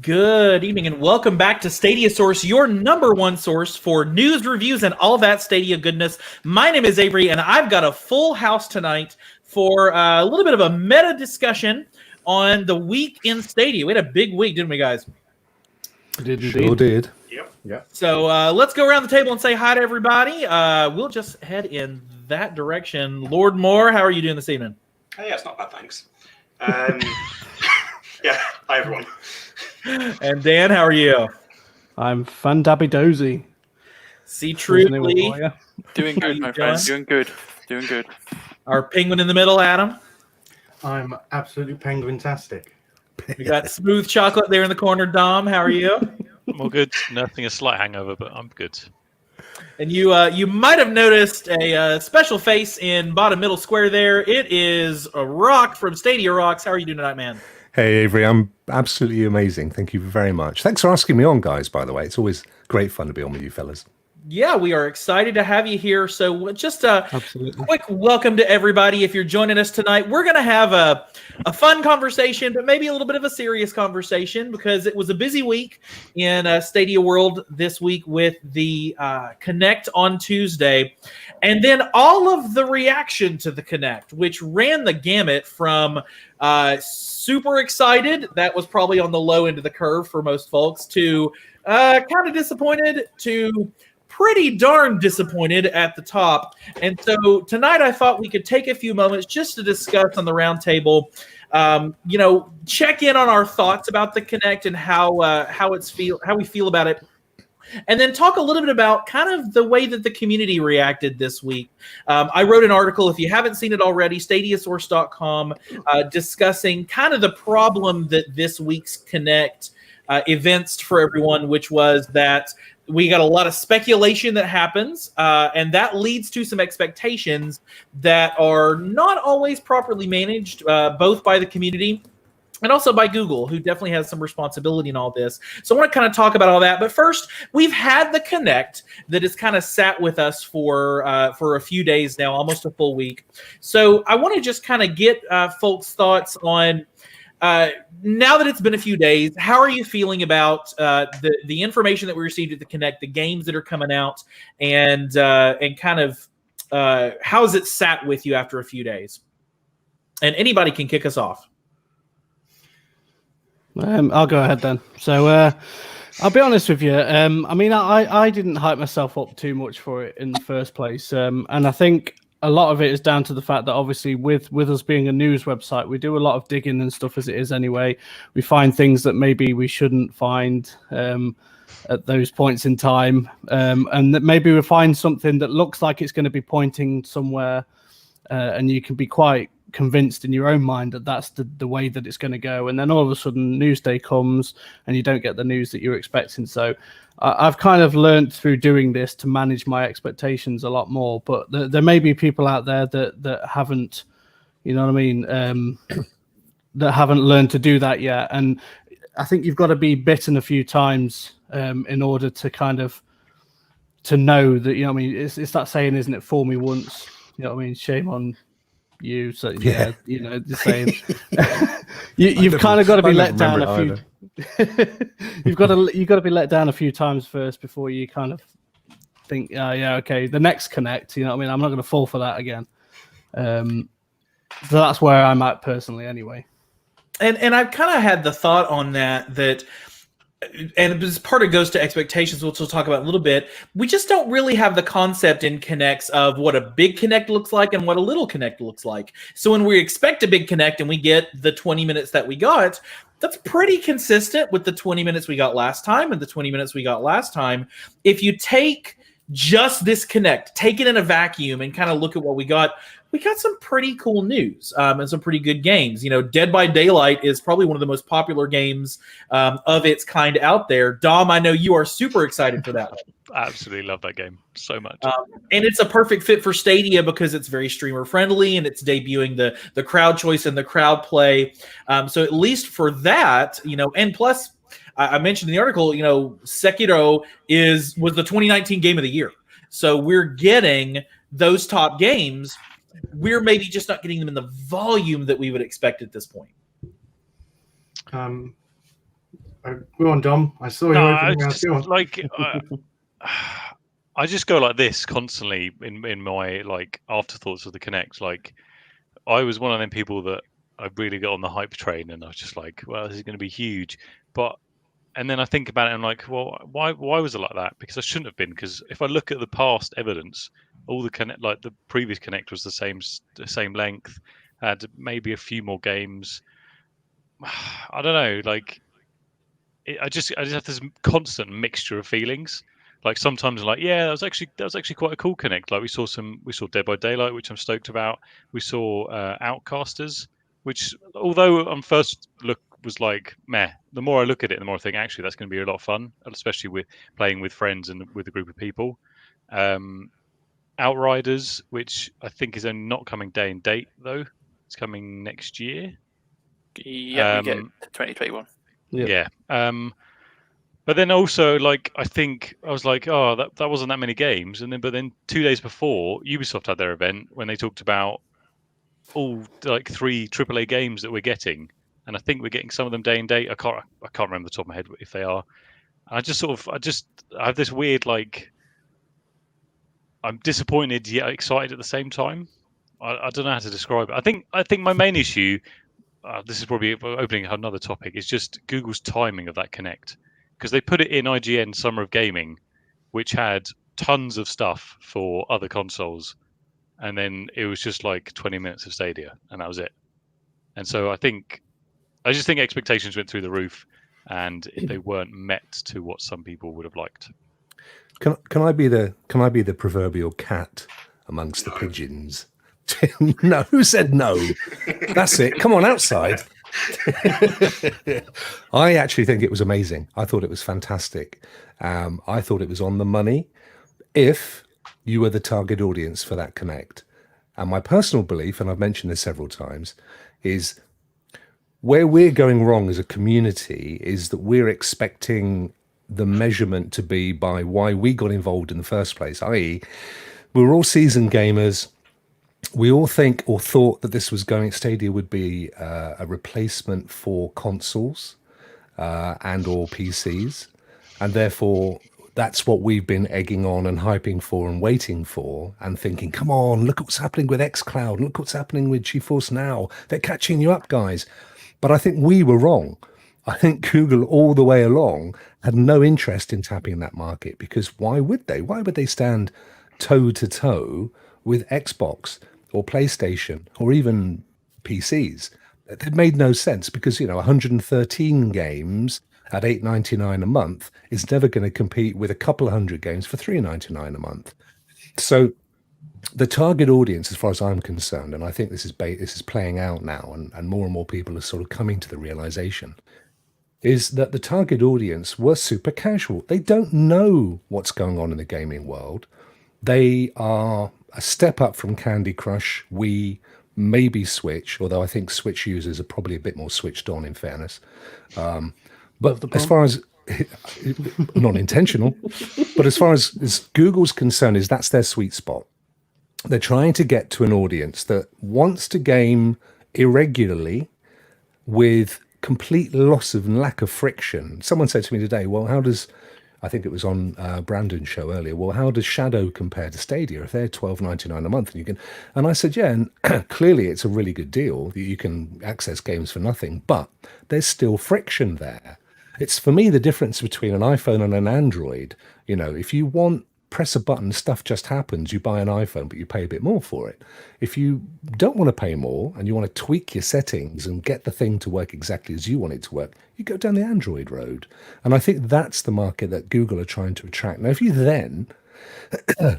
Good evening and welcome back to Stadia Source, your number one source for news, reviews, and all that Stadia goodness. My name is Avery, and I've got a full house tonight for a little bit of a meta discussion on the week in Stadia. We had a big week, didn't we, guys? Sure did. Yep. So let's go around the table and say hi to everybody. We'll just head in that direction. Lord Moore, how are you doing this evening? Yeah, it's not bad, thanks. Yeah, hi everyone. And Dan, how are you? I'm fandabby-dozy. See, truly. Doing good, my friend. Doing good. Our penguin in the middle, Adam. I'm absolutely penguin-tastic. We got Smooth Chocolate there in the corner. Dom, how are you? I'm all good. Nothing, a slight hangover, but I'm good. And you might have noticed a special face in bottom middle square there. It is a Rokk from StadiaRokks. How are you doing tonight, man? Hey, Avery, I'm absolutely amazing. Thank you very much. Thanks for asking me on, guys, by the way. It's always great fun to be on with you fellas. Yeah, we are excited to have you here. So just a quick welcome to everybody. If you're joining us tonight, we're going to have a fun conversation, but maybe a little bit of a serious conversation because it was a busy week in Stadia World this week with the Connect on Tuesday. And then all of the reaction to the Connect, which ran the gamut from super excited, that was probably on the low end of the curve for most folks, to kind of disappointed, to pretty darn disappointed at the top. And so tonight I thought we could take a few moments just to discuss on the round table, check in on our thoughts about the Connect and how we feel about it. And then talk a little bit about kind of the way that the community reacted this week. I wrote an article, if you haven't seen it already, StadiaSource.com, discussing kind of the problem that this week's Connect evinced for everyone, which was that we got a lot of speculation that happens, and that leads to some expectations that are not always properly managed, both by the community and also by Google, who definitely has some responsibility in all this. So I want to kind of talk about all that. But first, we've had the Connect that has kind of sat with us for a few days now, almost a full week. So I want to just kind of get folks' thoughts on, now that it's been a few days, how are you feeling about the information that we received at the Connect, the games that are coming out, and kind of how's it sat with you after a few days? And anybody can kick us off. I'll go ahead then. So I'll be honest with you. I didn't hype myself up too much for it in the first place. And I think a lot of it is down to the fact that obviously with us being a news website, we do a lot of digging and stuff as it is anyway. We find things that maybe we shouldn't find at those points in time. And that maybe we find something that looks like it's going to be pointing somewhere, and you can be quite convinced in your own mind that that's the way that it's going to go, and then all of a sudden news day comes and you don't get the news that you're expecting. So I've kind of learned through doing this to manage my expectations a lot more, but there may be people out there that haven't, you know what I mean, that haven't learned to do that yet. And I think you've got to be bitten a few times in order to kind of to know that, you know what I mean, it's that saying, isn't it, fool me once, you know what I mean, shame on you. So yeah, you know, the same. You've kind of got to be let down a few. you've got to be let down a few times first before you kind of think, okay, the next Connect, you know what I mean, I'm not going to fall for that again. So that's where I'm at personally, anyway. And I've kind of had the thought on that. And as part of goes to expectations, which we'll talk about in a little bit, we just don't really have the concept in Connects of what a big Connect looks like and what a little Connect looks like. So when we expect a big Connect and we get the 20 minutes that we got, that's pretty consistent with the 20 minutes we got last time and the 20 minutes we got last time. If you take just this Connect, take it in a vacuum and kind of look at what we got some pretty cool news and some pretty good games. You know, Dead by Daylight is probably one of the most popular games of its kind out there. Dom, I know you are super excited for that one. I absolutely love that game so much. And it's a perfect fit for Stadia because it's very streamer friendly and it's debuting the crowd choice and the crowd play. So at least for that, you know, and plus I mentioned in the article, you know, Sekiro was the 2019 game of the year. So we're getting those top games. We're maybe just not getting them in the volume that we would expect at this point. Go on, Dom. I saw you No, opening I up. just Go on. like I just go like this constantly in my like afterthoughts of the Connect. Like I was one of them people that I really got on the hype train, and I was just like, well, this is going to be huge. But and then I think about it, and I'm like, well, why was it like that? Because I shouldn't have been. Because if I look at the past evidence, all the Connect, like the previous Connect was the same length, had maybe a few more games. I don't know, like I just have this constant mixture of feelings. Like sometimes, like yeah, that was actually quite a cool Connect. Like we saw Dead by Daylight, which I'm stoked about. We saw Outcasters, which although on first look was like meh. The more I look at it, the more I think actually that's going to be a lot of fun, especially with playing with friends and with a group of people. Um, Outriders, which I think is only not coming day and date though. It's coming next year. Yeah, we get 2021. Yep. Yeah. But then also, like, I think I was like, oh, that wasn't that many games. And then, but then 2 days before, Ubisoft had their event when they talked about all like 3 AAA games that we're getting, and I think we're getting some of them day and date. I can't remember the top of my head if they are. I have this weird like, I'm disappointed yet excited at the same time. I don't know how to describe it. I think my main issue, this is probably opening another topic, is just Google's timing of that Connect. Because they put it in IGN Summer of Gaming, which had tons of stuff for other consoles, and then it was just like 20 minutes of Stadia, and that was it. And so I just think expectations went through the roof, and they weren't met to what some people would have liked. Can I be the proverbial cat amongst the pigeons? No, who said no? That's it. Come on outside. I actually think it was amazing. I thought it was fantastic. I thought it was on the money if you were the target audience for that Connect. And my personal belief, and I've mentioned this several times, is where we're going wrong as a community is that we're expecting the measurement to be by why we got involved in the first place, i.e. we're all seasoned gamers. We all think or thought that Stadia would be a replacement for consoles and or PCs. And therefore, that's what we've been egging on and hyping for and waiting for and thinking, come on, look what's happening with xCloud. Look what's happening with GeForce Now. They're catching you up, guys. But I think we were wrong. I think Google all the way along had no interest in tapping that market because why would they? Why would they stand toe to toe with Xbox or PlayStation or even PCs? It made no sense because, 113 games at $8.99 a month is never going to compete with a couple of hundred games for $3.99 a month. So the target audience, as far as I'm concerned, and I think this is playing out now, and more people are sort of coming to the realization, is that the target audience were super casual. They don't know what's going on in the gaming world. They are a step up from Candy Crush, Wii, maybe Switch, although I think Switch users are probably a bit more switched on, in fairness. But as far as not intentional, but as far as Google's concerned, is that's their sweet spot. They're trying to get to an audience that wants to game irregularly with complete loss of and lack of friction. Someone said to me today, well, I think it was on Brandon's show earlier, well, how does Shadow compare to Stadia if they're $12.99 a month? And I said, yeah, and clearly it's a really good deal that you can access games for nothing, but there's still friction there. It's, for me, the difference between an iPhone and an Android. If you want press a button, stuff just happens, you buy an iPhone, but you pay a bit more for it. If you don't want to pay more and you want to tweak your settings and get the thing to work exactly as you want it to work, you go down the Android road. And I think that's the market that Google are trying to attract. Now, if you then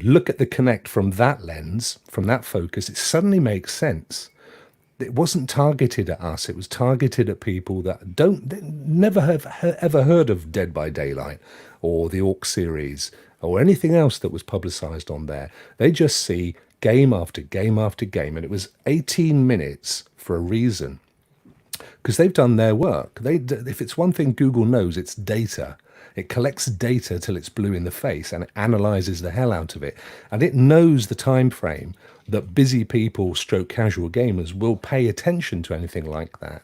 look at the Connect from that lens, from that focus, it suddenly makes sense. It wasn't targeted at us. It was targeted at people that never have ever heard of Dead by Daylight or the Rokk series or anything else that was publicized on there. They just see game after game after game. And it was 18 minutes for a reason, because they've done their work. If it's one thing Google knows, it's data. It collects data till it's blue in the face and it analyzes the hell out of it. And it knows the time frame that busy people, casual gamers, will pay attention to anything like that.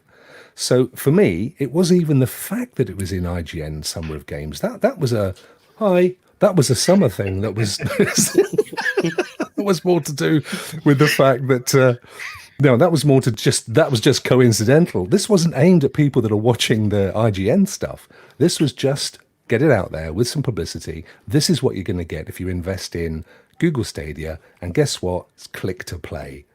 So for me, it wasn't even the fact that it was in IGN Summer of Games. That was a summer thing. That was that was more to do with the fact that no, that was just coincidental. This wasn't aimed at people that are watching the IGN stuff. This was just get it out there with some publicity. This is what you're going to get if you invest in Google Stadia. And guess what? It's click to play.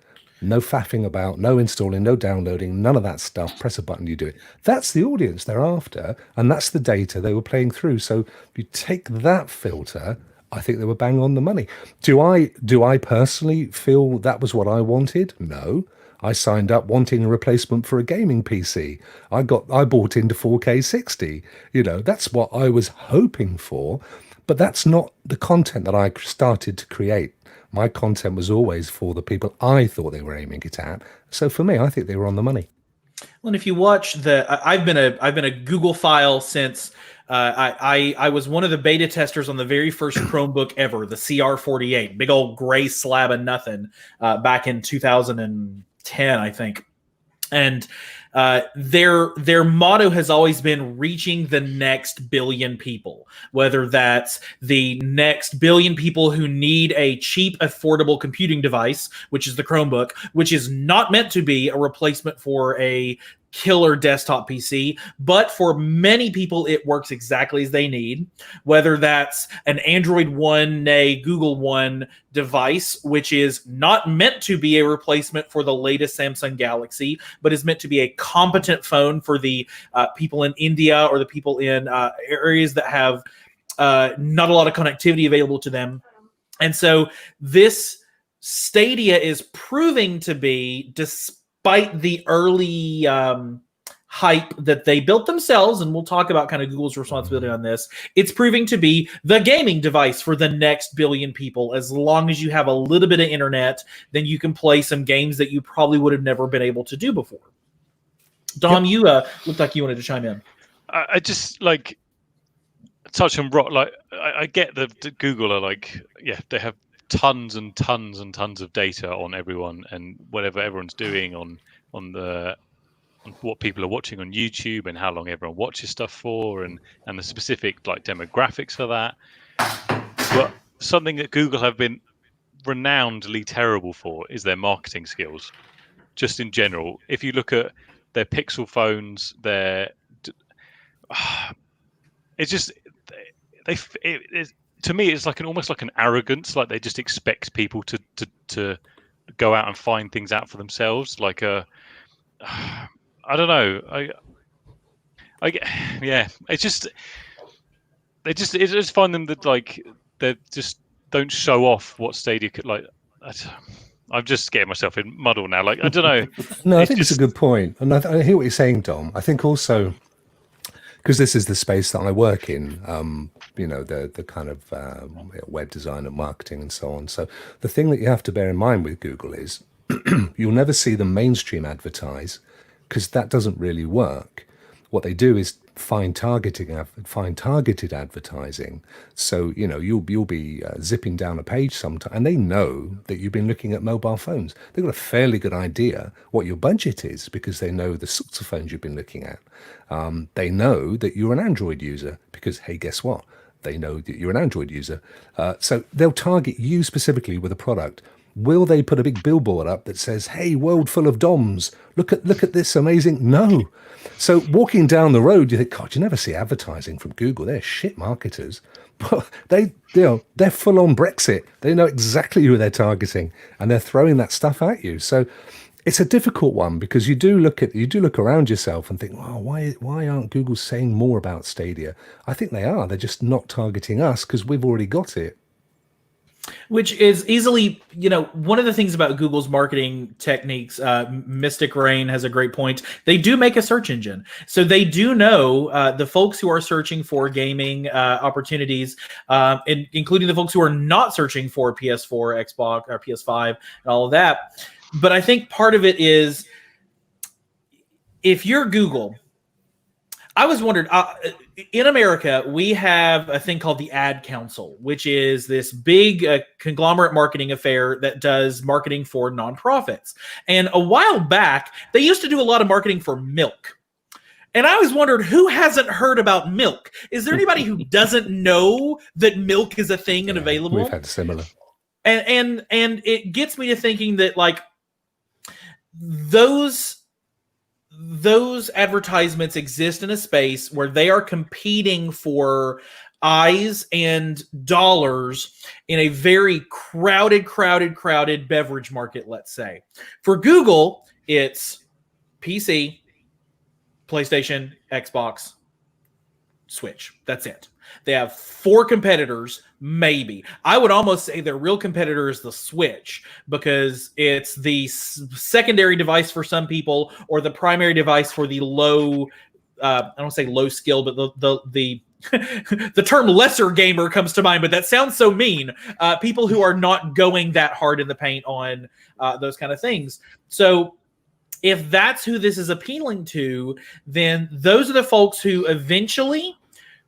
No faffing about, no installing, no downloading, none of that stuff. Press a button, you do it. That's the audience they're after, and that's the data they were playing through. So if you take that filter, I think they were bang on the money. Do I personally feel that was what I wanted? No. I signed up wanting a replacement for a gaming PC. I bought into 4K 60. That's what I was hoping for, but that's not the content that I started to create. My content was always for the people I thought they were aiming it at. So for me, I think they were on the money. Well, and if you watch I've been a Google file since I was one of the beta testers on the very first Chromebook ever, the CR48, big old gray slab of nothing, back in 2010, I think. And their motto has always been reaching the next billion people, whether that's the next billion people who need a cheap, affordable computing device, which is the Chromebook, which is not meant to be a replacement for a killer desktop PC, but for many people it works exactly as they need, whether that's an Android One, nay Google One device, which is not meant to be a replacement for the latest Samsung Galaxy, but is meant to be a competent phone for the people in India or the people in areas that have not a lot of connectivity available to them. And so this Stadia is proving to be, despite the early hype that they built themselves, and we'll talk about kind of Google's responsibility on this, it's proving to be the gaming device for the next billion people. As long as you have a little bit of internet, then you can play some games that you probably would have never been able to do before. Dom, you looked like you wanted to chime in. I just touch on Rokk. I get that Google are they have tons and tons and tons of data on everyone and whatever everyone's doing on what people are watching on YouTube and how long everyone watches stuff for and the specific demographics for that. But something that Google have been renownedly terrible for is their marketing skills, just in general. If you look at their Pixel phones, to me, it's almost like an arrogance. Like they just expect people to go out and find things out for themselves. I don't know. It's just I just find them that they just don't show off what Stadia could I'm just getting myself in muddle now. I don't know. No, I think it's a good point, and I hear what you're saying, Dom. I think also, because this is the space that I work in, the kind of web design and marketing and so on. So the thing that you have to bear in mind with Google is you'll never see them mainstream advertise, because that doesn't really work. What they do is find targeted advertising. So you'll be zipping down a page sometime, and they know that you've been looking at mobile phones. They've got a fairly good idea what your budget is, because they know the sorts of phones you've been looking at. They know that you're an Android user, because hey, guess what? They know that you're an Android user. So they'll target you specifically with a product. Will they put a big billboard up that says, hey, world full of DOMs, look at this amazing? No. So walking down the road, you think, God, you never see advertising from Google. They're shit marketers. But they're full on Brexit. They know exactly who they're targeting, and they're throwing that stuff at you. So it's a difficult one, because you do look around yourself and think, wow, why aren't Google saying more about Stadia? I think they are. They're just not targeting us because we've already got it. Which is easily, one of the things about Google's marketing techniques, Mystic Rain has a great point. They do make a search engine. So they do know the folks who are searching for gaming opportunities, including the folks who are not searching for PS4, Xbox, or PS5, and all of that. But I think part of it is, if you're Google, I was wondering, in America, we have a thing called the Ad Council, which is this big conglomerate marketing affair that does marketing for nonprofits. And a while back, they used to do a lot of marketing for milk. And I always wondered, who hasn't heard about milk? Is there anybody who doesn't know that milk is a thing and available? We've had similar. And it gets me to thinking that like those advertisements exist in a space where they are competing for eyes and dollars in a very crowded beverage market, let's say. For Google, it's PC, PlayStation, Xbox, Switch. That's it. They have 4 competitors, maybe. I would almost say their real competitor is the Switch because it's the secondary device for some people or the primary device for the low, I don't say low skill, but the the term lesser gamer comes to mind, but that sounds so mean. People who are not going that hard in the paint on those kind of things. So if that's who this is appealing to, then those are the folks who eventually,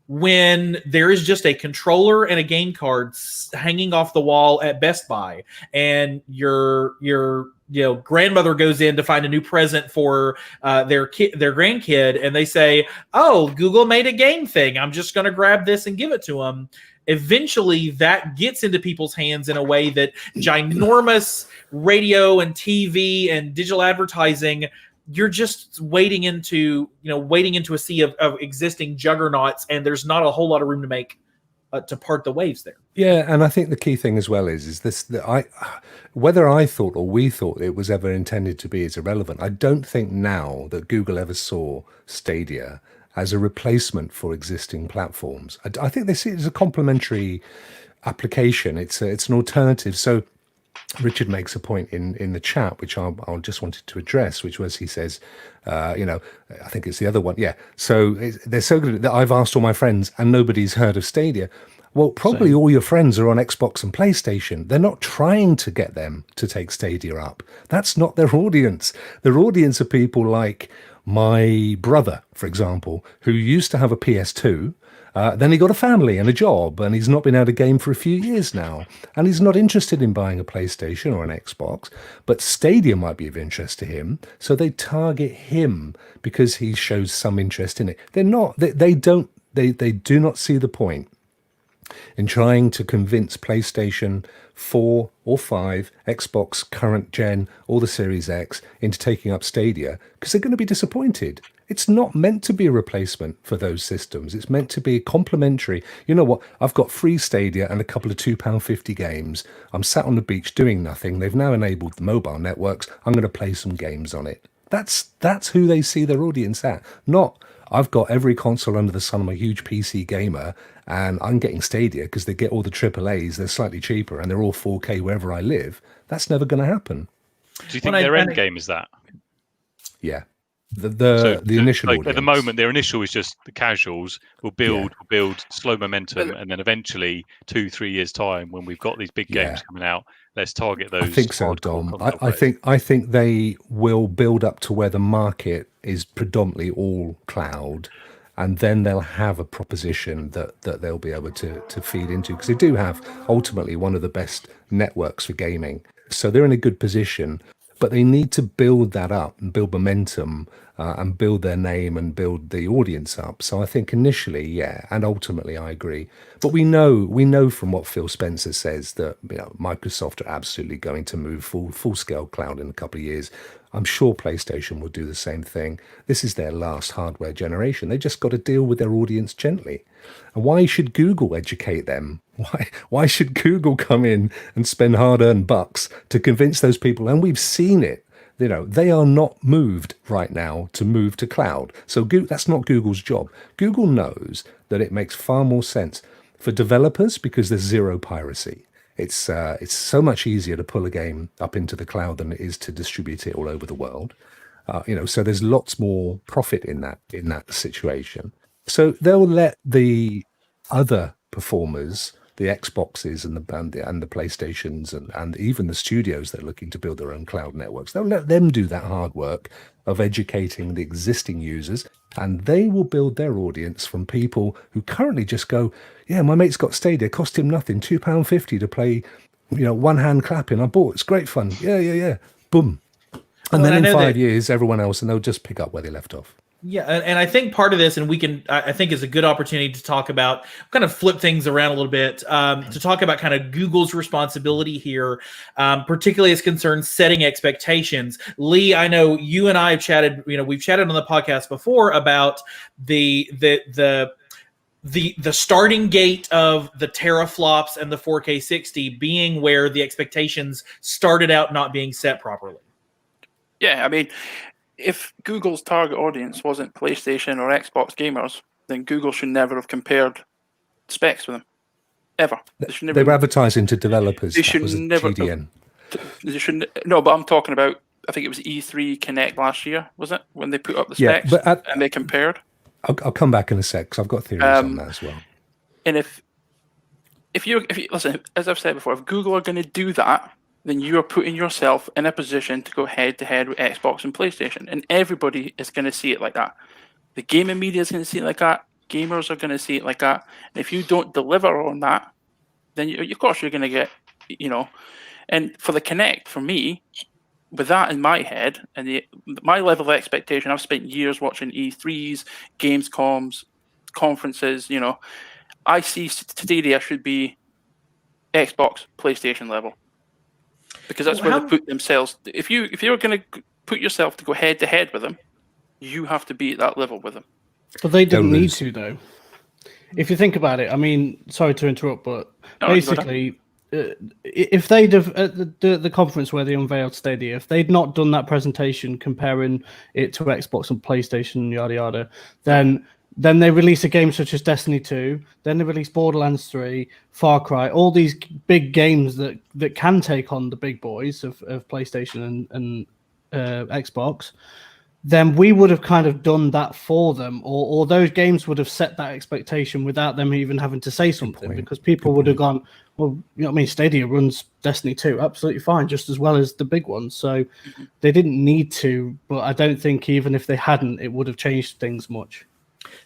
when there is just a controller and a game card hanging off the wall at Best Buy, and your grandmother goes in to find a new present for their grandkid, and they say, "Oh, Google made a game thing. I'm just going to grab this and give it to them." Eventually, that gets into people's hands in a way that ginormous radio and TV and digital advertising, you're just wading into a sea of existing juggernauts, and there's not a whole lot of room to make to part the waves there. Yeah, and I think the key thing as well is this: that whether I thought or we thought it was ever intended to be is irrelevant. I don't think now that Google ever saw Stadia as a replacement for existing platforms. I think they see it as a complementary application. It's an alternative. So Richard makes a point in the chat, which I just wanted to address, which was he says, I think it's the other one. Yeah. So they're so good that I've asked all my friends and nobody's heard of Stadia. Well, probably all your friends are on Xbox and PlayStation. They're not trying to get them to take Stadia up. That's not their audience. Their audience are people like my brother, for example, who used to have a PS2. Then he got a family and a job, and he's not been able to game for a few years now. And he's not interested in buying a PlayStation or an Xbox, but Stadia might be of interest to him. So they target him because he shows some interest in it. They're not, they do not see the point in trying to convince PlayStation 4 or 5, Xbox current gen, or the Series X into taking up Stadia, because they're going to be disappointed. It's not meant to be a replacement for those systems. It's meant to be complementary. You know what? I've got free Stadia and a couple of £2.50 games. I'm sat on the beach doing nothing. They've now enabled the mobile networks. I'm going to play some games on it. That's who they see their audience at. Not, I've got every console under the sun. I'm a huge PC gamer, and I'm getting Stadia because they get all the AAAs. They're slightly cheaper, and they're all 4K wherever I live. That's never going to happen. Do you think their end game is that? Yeah. The initial like, audience. at the moment, their initial is just the casuals will build slow momentum, and then eventually 2-3 years time, when we've got these big games coming out, let's target those. I think so, Dom. I think they will build up to where the market is predominantly all cloud, and then they'll have a proposition that they'll be able to feed into, because they do have ultimately one of the best networks for gaming. So they're in a good position. But they need to build that up and build momentum and build their name and build the audience up. So I think initially, yeah, and ultimately I agree. But we know from what Phil Spencer says that Microsoft are absolutely going to move full scale cloud in a couple of years. I'm sure PlayStation will do the same thing. This is their last hardware generation. They just got to deal with their audience gently. And why should Google educate them? Why should Google come in and spend hard-earned bucks to convince those people? And we've seen it. They are not moved right now to move to cloud. So that's not Google's job. Google knows that it makes far more sense for developers because there's zero piracy. It's so much easier to pull a game up into the cloud than it is to distribute it all over the world. So there's lots more profit in that situation. So they'll let the other performers, the Xboxes and the PlayStations and even the studios that are looking to build their own cloud networks, they'll let them do that hard work of educating the existing users, and they will build their audience from people who currently just go, yeah, my mate's got Stadia, cost him nothing, £2.50 to play, one hand clapping. I bought, it's great fun. Yeah. Boom. And then in 5 years, everyone else, and they'll just pick up where they left off. Yeah, and I think part of this, and I think is a good opportunity to talk about, kind of flip things around a little bit, to talk about kind of Google's responsibility here, particularly as concerns setting expectations. Lee, I know you and I have chatted, we've chatted on the podcast before about the starting gate of the teraflops and the 4K 60 being where the expectations started out not being set properly. Yeah, I mean, if Google's target audience wasn't PlayStation or Xbox gamers, then Google should never have compared specs with them, ever. They were advertising to developers. They should never. GDN. They shouldn't. No, but I'm talking about. I think it was E3 Connect last year, was it, when they put up the specs and they compared. I'll come back in a sec because I've got theories on that as well. And if you listen, as I've said before, if Google are going to do that, then you are putting yourself in a position to go head to head with Xbox and PlayStation, and everybody is going to see it like that. The gaming media is going to see it like that. Gamers are going to see it like that. And if you don't deliver on that, then of course you're going to get, And for the Connect, for me, with that in my head and my level of expectation, I've spent years watching E3s, Gamescoms, conferences. I see Stadia should be Xbox, PlayStation level. Because that's where they put themselves. If you're going to put yourself to go head to head with them, you have to be at that level with them. But they didn't need to, though. If you think about it, I mean, sorry to interrupt, but basically, if they'd have at the conference where they unveiled Stadia, if they'd not done that presentation comparing it to Xbox and PlayStation, yada yada, then they release a game such as Destiny 2, then they release Borderlands 3, Far Cry, all these big games that can take on the big boys of PlayStation and Xbox, then we would have kind of done that for them, or those games would have set that expectation without them even having to say something, because people would have gone, well, Stadia runs Destiny 2 absolutely fine, just as well as the big ones. So they didn't need to, but I don't think even if they hadn't, it would have changed things much.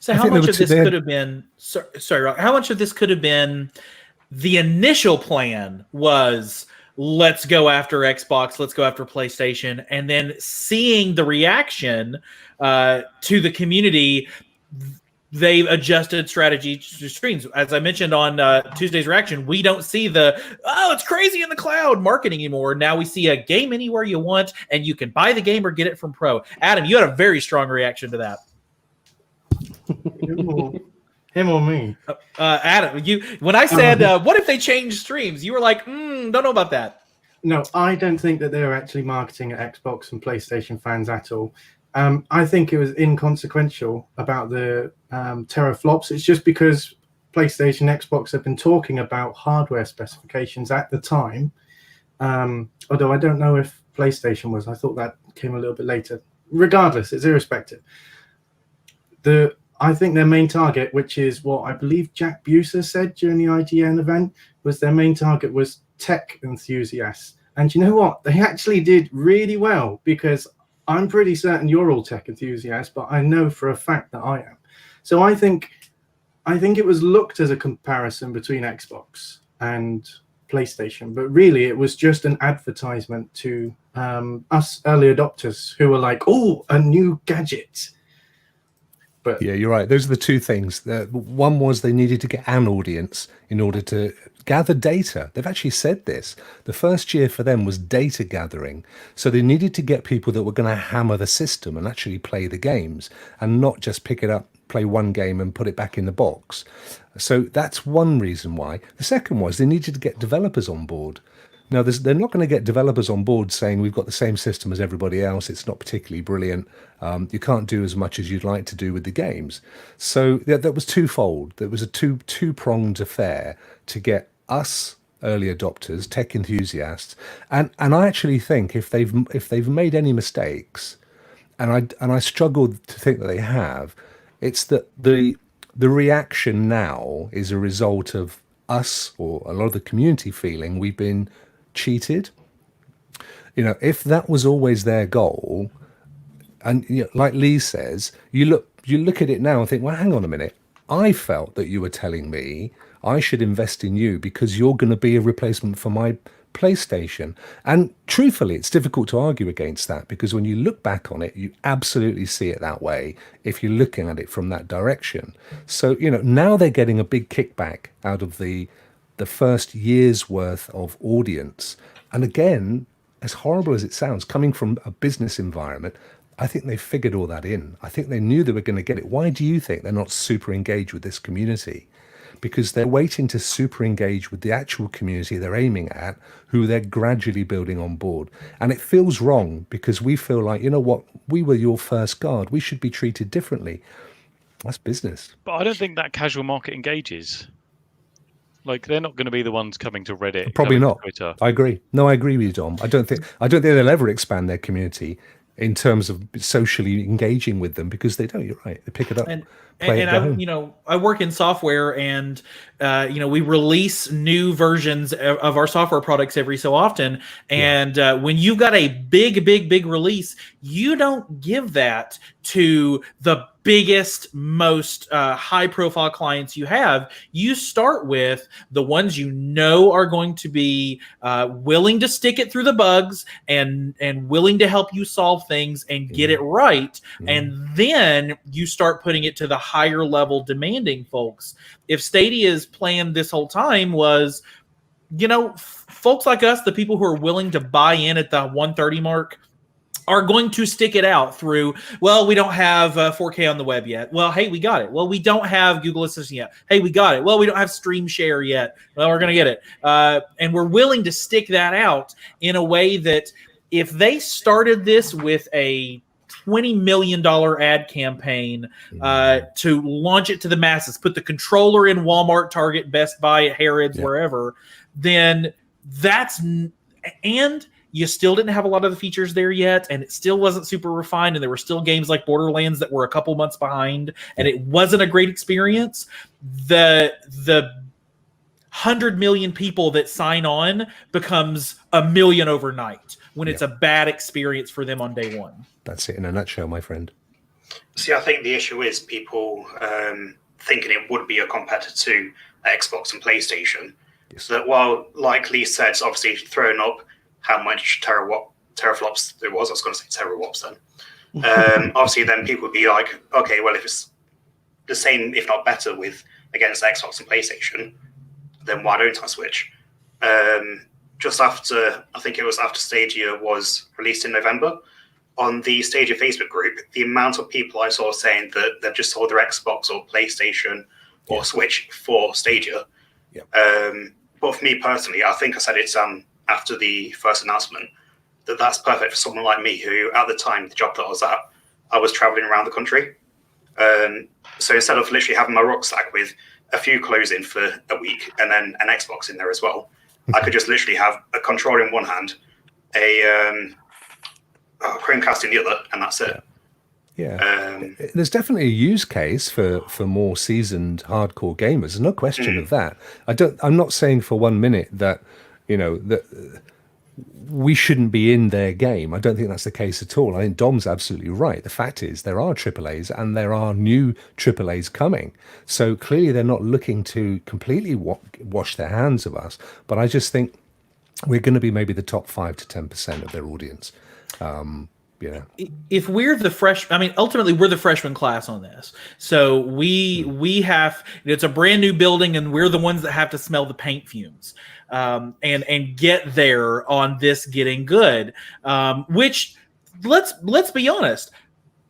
So how much of this could have been? Sorry, Rokk. How much of this could have been? The initial plan was let's go after Xbox, let's go after PlayStation, and then seeing the reaction to the community, they've adjusted strategy to streams. As I mentioned on Tuesday's reaction, we don't see it's crazy in the cloud marketing anymore. Now we see a game anywhere you want, and you can buy the game or get it from Pro. Adam, you had a very strong reaction to that. Him or me? Adam, when I said, what if they change streams? You were like, don't know about that. No, I don't think that they were actually marketing at Xbox and PlayStation fans at all. I think it was inconsequential about the teraflops. It's just because PlayStation, Xbox have been talking about hardware specifications at the time. Although I don't know if PlayStation was. I thought that came a little bit later. Regardless, it's irrespective. I think their main target, which is what I believe Jack Buser said during the IGN event, was their main target was tech enthusiasts. And you know what? They actually did really well, because I'm pretty certain you're all tech enthusiasts, but I know for a fact that I am. So I think it was looked as a comparison between Xbox and PlayStation, but really it was just an advertisement to us early adopters who were like, oh, a new gadget. But yeah, you're right. Those are the two things. One was they needed to get an audience in order to gather data. They've actually said this. The first year for them was data gathering. So they needed to get people that were going to hammer the system and actually play the games, and not just pick it up, play one game and put it back in the box. So that's one reason why. The second was they needed to get developers on board. Now, they're not going to get developers on board saying we've got the same system as everybody else. It's not particularly brilliant. You can't do as much as you'd like to do with the games. So that was twofold. There was a two-pronged affair to get us early adopters, tech enthusiasts, and I actually think if they've made any mistakes, and I struggled to think that they have, it's that the reaction now is a result of us, or a lot of the community, feeling we've been cheated. If that was always their goal, and like Lee says, you look at it now and think, well, hang on a minute, I felt that you were telling me I should invest in you because you're going to be a replacement for my PlayStation. And truthfully, it's difficult to argue against that, because when you look back on it, you absolutely see it that way if you're looking at it from that direction. So, now they're getting a big kickback out of the first year's worth of audience. And again, as horrible as it sounds, coming from a business environment, I think they figured all that in. I think they knew they were going to get it. Why do you think they're not super engaged with this community? Because they're waiting to super engage with the actual community they're aiming at, who they're gradually building on board. And it feels wrong, because we feel like, you know what, we were your first guard. We should be treated differently. That's business. But I don't think that casual market engages. Like, they're not going to be the ones coming to Reddit. Probably not. Twitter. I agree. No, I agree with you, Dom. I don't think they'll ever expand their community in terms of socially engaging with them, because they don't. You're right. They pick it up. I work in software, and we release new versions of our software products every so often. And when you've got a big release, you don't give that to the biggest, most high-profile clients you have. You start with the ones you know are going to be willing to stick it through the bugs and willing to help you solve things and get it right. And then you start putting it to the higher level demanding folks. If Stadia's plan this whole time was, folks like us, the people who are willing to buy in at the 130 mark, are going to stick it out through, well, we don't have 4K on the web yet. Well, hey, we got it. Well, we don't have Google Assistant yet. Hey, we got it. Well, we don't have Stream Share yet. Well, we're going to get it. And we're willing to stick that out in a way that if they started this with a $20 million ad campaign to launch it to the masses, put the controller in Walmart, Target, Best Buy, at Harrods, wherever, then and you still didn't have a lot of the features there yet, and it still wasn't super refined, and there were still games like Borderlands that were a couple months behind, and it wasn't a great experience. The 100 million people that sign on becomes a million overnight when it's a bad experience for them on day one. That's it in a nutshell, my friend. See, I think the issue is people thinking it would be a competitor to Xbox and PlayStation. Yes. That, while like Lee said, it's obviously thrown up how much teraflops there was. I was going to say terawatts then. Obviously, then people would be like, okay, well, if it's the same, if not better, against Xbox and PlayStation, then why don't I switch? Just after, I think it was after Stadia was released in November, on the Stadia Facebook group, the amount of people I saw saying that they've just sold their Xbox or PlayStation or Switch for Stadia. Yeah. But for me personally, I think I said it after the first announcement, that's perfect for someone like me who, at the time, the job that I was at, I was traveling around the country. So instead of literally having my rucksack with a few clothes in for a week and then an Xbox in there as well, I could just literally have a controller in one hand, a Chromecast in the other, and that's it. Yeah, there's definitely a use case for more seasoned hardcore gamers. There's no question of that. I'm not saying for 1 minute that that we shouldn't be in their game. I don't think that's the case at all. I think Dom's absolutely right. The fact is there are AAAs and there are new AAAs coming. So clearly they're not looking to completely wash their hands of us. But I just think we're going to be maybe the top 5 to 10% of their audience. If we're ultimately we're the freshman class on this. So we have, it's a brand new building and we're the ones that have to smell the paint fumes and get there on this getting good. Which let's be honest,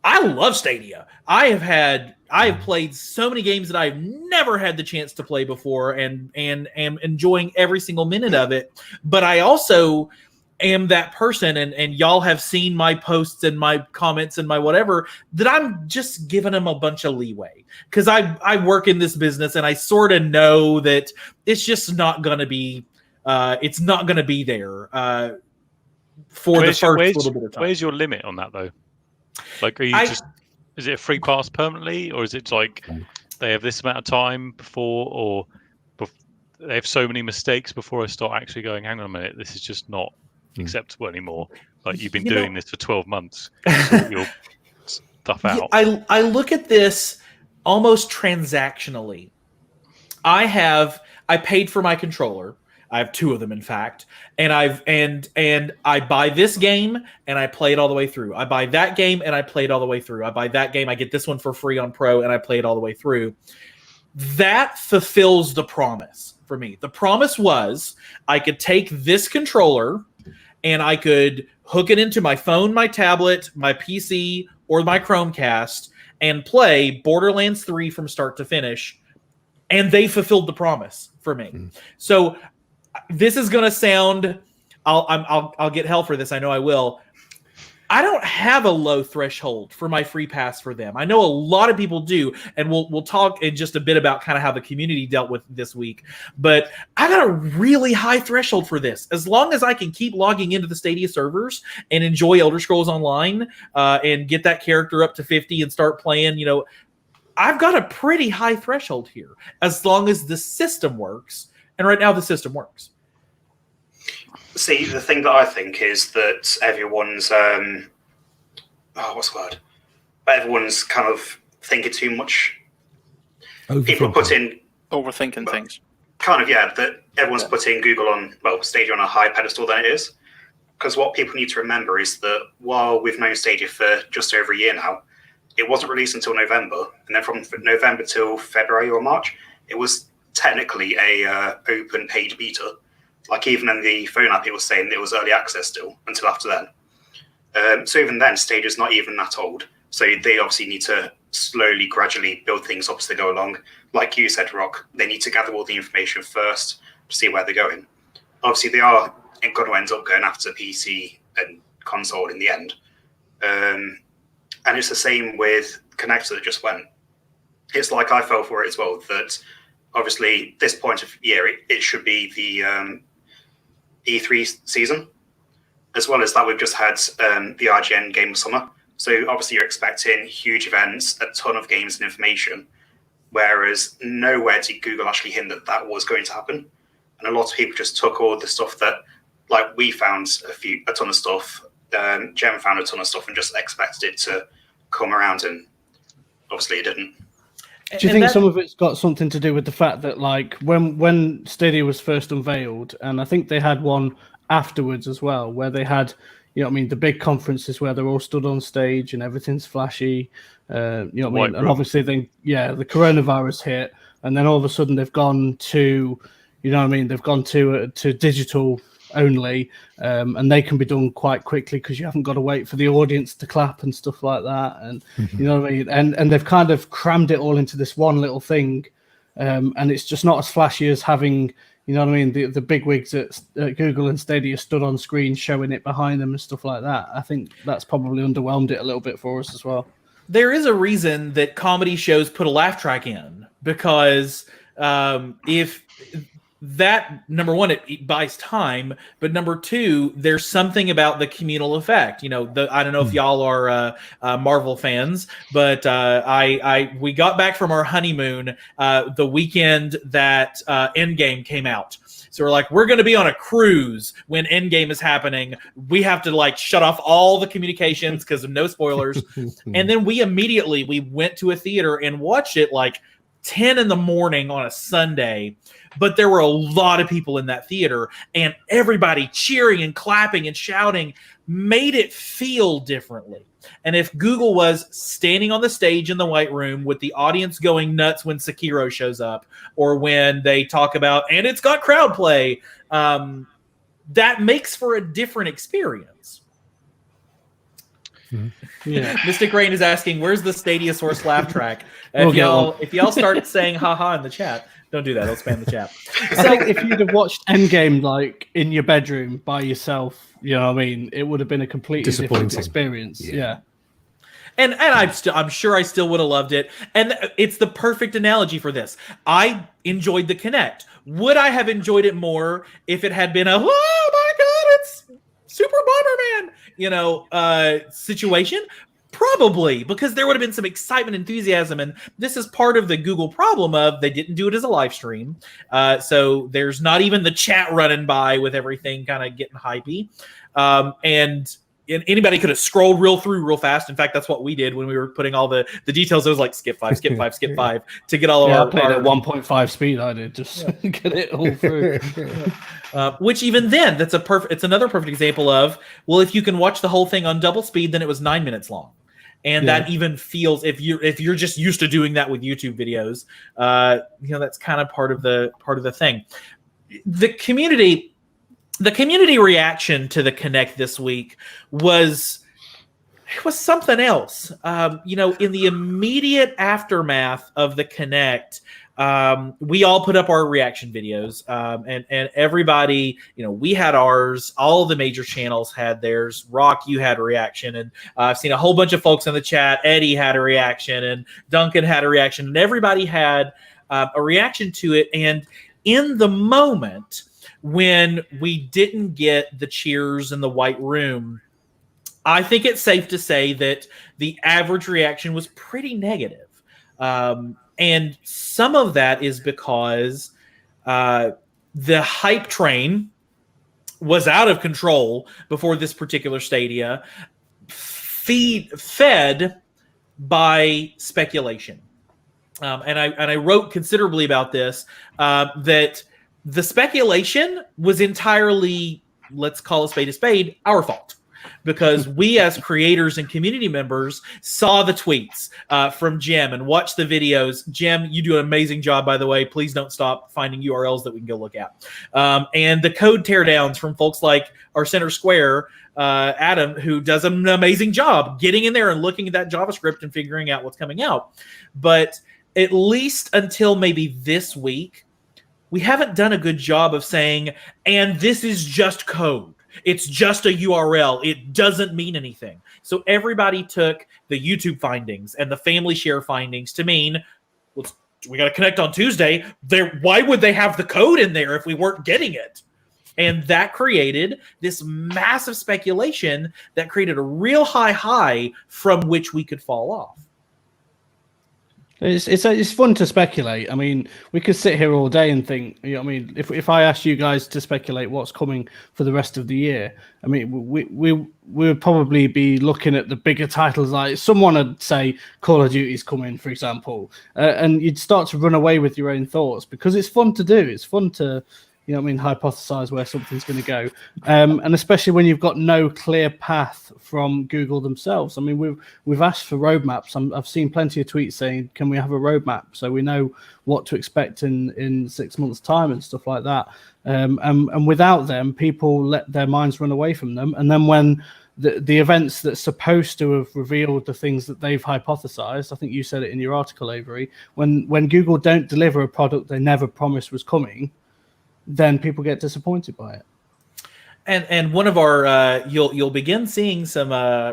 I love Stadia. I have played so many games that I've never had the chance to play before and am enjoying every single minute of it. But I also am that person, and y'all have seen my posts and my comments and my whatever, that I'm just giving them a bunch of leeway because I work in this business and I sort of know that it's just not going to be it's not going to be there for the first little bit of time. Where's your limit on that though? Like, is it a free pass permanently, or is it like they have this amount of time before, or they have so many mistakes before I start actually going, hang on a minute, this is just not acceptable anymore? Like, you've been doing this for 12 months, sort your stuff out. I look at this almost transactionally. I paid for my controller. I have 2 of them, in fact. And I buy this game and I play it all the way through. I buy that game and I play it all the way through. I buy that game, I get this one for free on Pro, and I play it all the way through. That fulfills the promise for me. The promise was I could take this controller and I could hook it into my phone, my tablet, my PC, or my Chromecast and play Borderlands 3 from start to finish. And they fulfilled the promise for me. So this is going to sound, I'll get hell for this. I know I will. I don't have a low threshold for my free pass for them. I know a lot of people do, and we'll talk in just a bit about kind of how the community dealt with this week. But I got a really high threshold for this. As long as I can keep logging into the Stadia servers and enjoy Elder Scrolls Online and get that character up to 50 and start playing, I've got a pretty high threshold here. As long as the system works, and right now the system works. See, the thing that I think is that everyone's what's the word? Everyone's kind of thinking too much. People put in overthinking things. Kind of, yeah. That everyone's putting Stadia on a higher pedestal than it is. Because what people need to remember is that while we've known Stadia for just over a year now, it wasn't released until November, and then from November till February or March, it was technically a open paid beta. Like even in the phone app, it was saying it was early access still until after then. So even then, Stadia's not even that old. So they obviously need to slowly, gradually build things up as they go along. Like you said, Rokk, they need to gather all the information first to see where they're going. Obviously, they are going to end up going after PC and console in the end. And it's the same with Connect that just went. It's like I fell for it as well, that obviously this point of year, it should be the E3 season. As well as that, we've just had the IGN Game of Summer. So obviously you're expecting huge events, a ton of games and information, whereas nowhere did Google actually hint that that was going to happen. And a lot of people just took all the stuff that, like we found a ton of stuff, Jem found a ton of stuff and just expected it to come around, and obviously it didn't. Do you think some of it's got something to do with the fact that, like, when Stadia was first unveiled, and I think they had one afterwards as well, where they had, the big conferences where they're all stood on stage and everything's flashy, and obviously then, the coronavirus hit, and then all of a sudden they've gone to, they've gone to digital only, and they can be done quite quickly because you haven't got to wait for the audience to clap and stuff like that, and and they've kind of crammed it all into this one little thing, and it's just not as flashy as having the big wigs at Google and Stadia stood on screen showing it behind them and stuff like that. I think that's probably underwhelmed it a little bit for us as well. There is a reason that comedy shows put a laugh track in, because if that, number one, it buys time, but number two, there's something about the communal effect. I don't know if y'all are Marvel fans, but we got back from our honeymoon the weekend that Endgame came out. So we're like, we're going to be on a cruise when Endgame is happening. We have to shut off all the communications because of no spoilers. And then we went to a theater and watched it 10 in the morning on a Sunday. But there were a lot of people in that theater, and everybody cheering and clapping and shouting made it feel differently. And if Google was standing on the stage in the White Room with the audience going nuts when Sekiro shows up, or when they talk about, and it's got crowd play, that makes for a different experience. Yeah. Mystic Rain is asking, where's the Stadia Source laugh track? If y'all start saying haha in the chat, don't do that. It'll spam the chat. I think if you'd have watched Endgame in your bedroom by yourself, it would have been a completely different experience. Yeah. And I'm sure I still would have loved it. And it's the perfect analogy for this. I enjoyed the Connect. Would I have enjoyed it more if it had been oh my God, it's Super Bomberman, situation? Probably, because there would have been some excitement, enthusiasm, and this is part of the Google problem of they didn't do it as a live stream. So there's not even the chat running by with everything kind of getting hypey. And anybody could have scrolled real fast. In fact, that's what we did when we were putting all the details. It was like skip 5, skip 5, skip 5 to get all of our. I played at 1.5 speed. I did just get it all through. Which even then, it's another perfect example of, well, if you can watch the whole thing on double speed, then it was 9 minutes long. And that even feels, if you're just used to doing that with YouTube videos, that's kind of part of the thing. The community reaction to the Connect this week was something else. In the immediate aftermath of the Connect, we all put up our reaction videos, and everybody, we had ours. All the major channels had theirs. Rokk, you had a reaction, and I've seen a whole bunch of folks in the chat. Eddie had a reaction, and Duncan had a reaction, and everybody had a reaction to it. And in the moment when we didn't get the cheers in the white room, I think it's safe to say that the average reaction was pretty negative. And some of that is because the hype train was out of control before this particular Stadia, fed by speculation. And I wrote considerably about this, that the speculation was entirely, let's call a spade, our fault. Because we as creators and community members saw the tweets from Jim and watched the videos. Jim, you do an amazing job, by the way. Please don't stop finding URLs that we can go look at. And the code teardowns from folks like our Center Square, Adam, who does an amazing job getting in there and looking at that JavaScript and figuring out what's coming out. But at least until maybe this week, we haven't done a good job of saying, and this is just code. It's just a URL. It doesn't mean anything. So everybody took the YouTube findings and the family share findings to mean, we got to connect on Tuesday. Why would they have the code in there if we weren't getting it? And that created this massive speculation that created a real high from which we could fall off. It's fun to speculate. I mean, we could sit here all day and think. If I asked you guys to speculate what's coming for the rest of the year, I mean, we would probably be looking at the bigger titles. Like someone would say Call of Duty's coming, for example, and you'd start to run away with your own thoughts because it's fun to do. It's fun to hypothesize where something's going to go. And especially when you've got no clear path from Google themselves. I mean, we've asked for roadmaps. I've seen plenty of tweets saying, can we have a roadmap so we know what to expect in 6 months' time and stuff like that. And without them, people let their minds run away from them. And then when the events that's supposed to have revealed the things that they've hypothesized, I think you said it in your article, Avery, when Google don't deliver a product they never promised was coming, then people get disappointed by it. And one of our you'll begin seeing some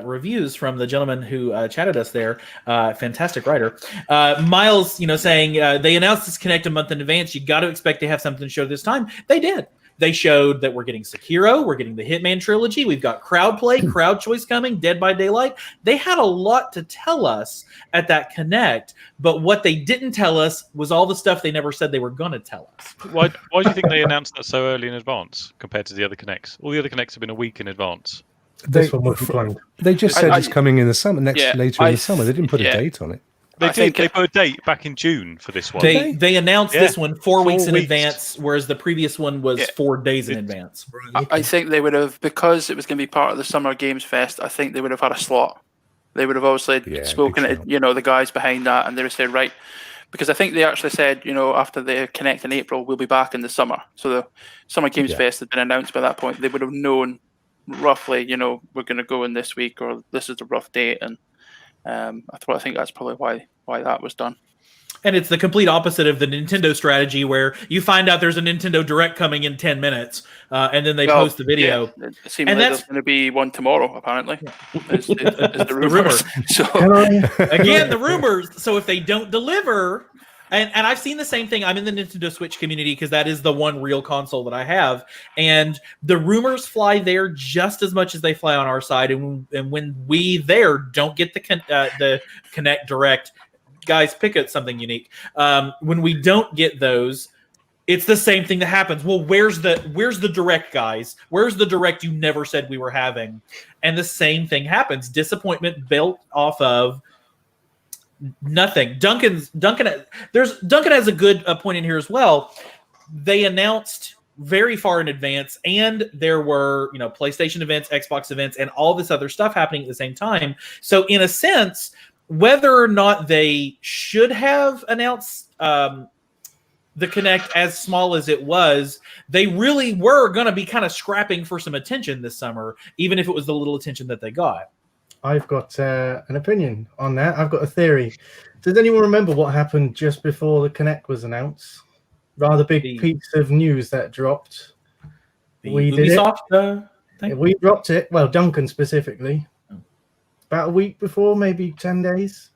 reviews from the gentleman who chatted us there, fantastic writer, Miles. Saying they announced this Connect a month in advance. You got to expect to have something to show this time. They did. They showed that we're getting Sekiro, we're getting the Hitman trilogy, we've got crowd play, crowd choice coming, Dead by Daylight. They had a lot to tell us at that Connect, but what they didn't tell us was all the stuff they never said they were going to tell us. Why do you think they announced that so early in advance compared to the other Connects? All the other Connects have been a week in advance. This one wasn't planned. They just said it's coming in the summer, later in the summer. They didn't put a date on it. They put a date back in June for this one. They announced this one 4 weeks in advance, whereas the previous one was 4 days in advance. I think they would have, because it was going to be part of the Summer Games Fest, I think they would have had a slot. They would have obviously spoken to the guys behind that, and they would say, right, because I think they actually said, after the Connect in April, we'll be back in the summer. So the Summer Games Fest had been announced by that point. They would have known roughly, we're going to go in this week, or this is the rough date, and I think that's probably why that was done. And it's the complete opposite of the Nintendo strategy, where you find out there's a Nintendo Direct coming in 10 minutes, and then they post the video. Yeah, it seems like there's going to be one tomorrow, apparently. Is the rumors. So again, the rumors. So if they don't deliver, and I've seen the same thing. I'm in the Nintendo Switch community because that is the one real console that I have, and the rumors fly there just as much as they fly on our side. And when we there don't get the Connect Direct, guys, pick up something unique. When we don't get those, it's the same thing that happens. Well, where's the direct, guys? Where's the direct you never said we were having? And the same thing happens. Disappointment built off of nothing. Duncan has a good point in here as well. They announced very far in advance, and there were PlayStation events, Xbox events, and all this other stuff happening at the same time. So in a sense, whether or not they should have announced the Connect as small as it was, they really were going to be kind of scrapping for some attention this summer, even if it was the little attention that they got. I've got an opinion on that. I've got a theory. Does anyone remember what happened just before the Connect was announced? Rather big piece of news that dropped. We Ubisoft thing? We dropped it. Well, Duncan specifically. About a week before, maybe 10 days.